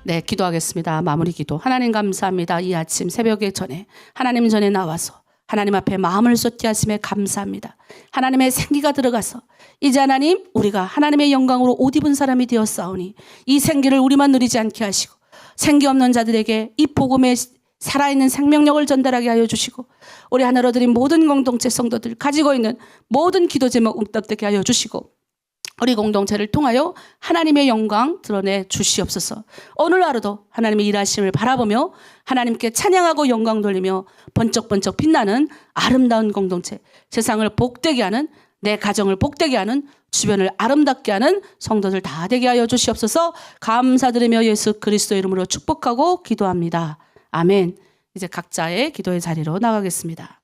네, 기도하겠습니다. 마무리 기도. 하나님 감사합니다. 이 아침 새벽에 전에 하나님 전에 나와서 하나님 앞에 마음을 쏟게 하심에 감사합니다. 하나님의 생기가 들어가서 이제 하나님 우리가 하나님의 영광으로 옷 입은 사람이 되었사오니 이 생기를 우리만 누리지 않게 하시고 생기 없는 자들에게 이 복음의 살아있는 생명력을 전달하게 하여 주시고 우리 하나로 드린 모든 공동체 성도들 가지고 있는 모든 기도 제목 응답되게 하여 주시고 우리 공동체를 통하여 하나님의 영광 드러내 주시옵소서. 오늘 하루도 하나님의 일하심을 바라보며 하나님께 찬양하고 영광 돌리며 번쩍번쩍 빛나는 아름다운 공동체, 세상을 복되게 하는 내 가정을 복되게 하는 주변을 아름답게 하는 성도들 다 되게 하여 주시옵소서. 감사드리며 예수 그리스도 이름으로 축복하고 기도합니다. 아멘. 이제 각자의 기도의 자리로 나가겠습니다.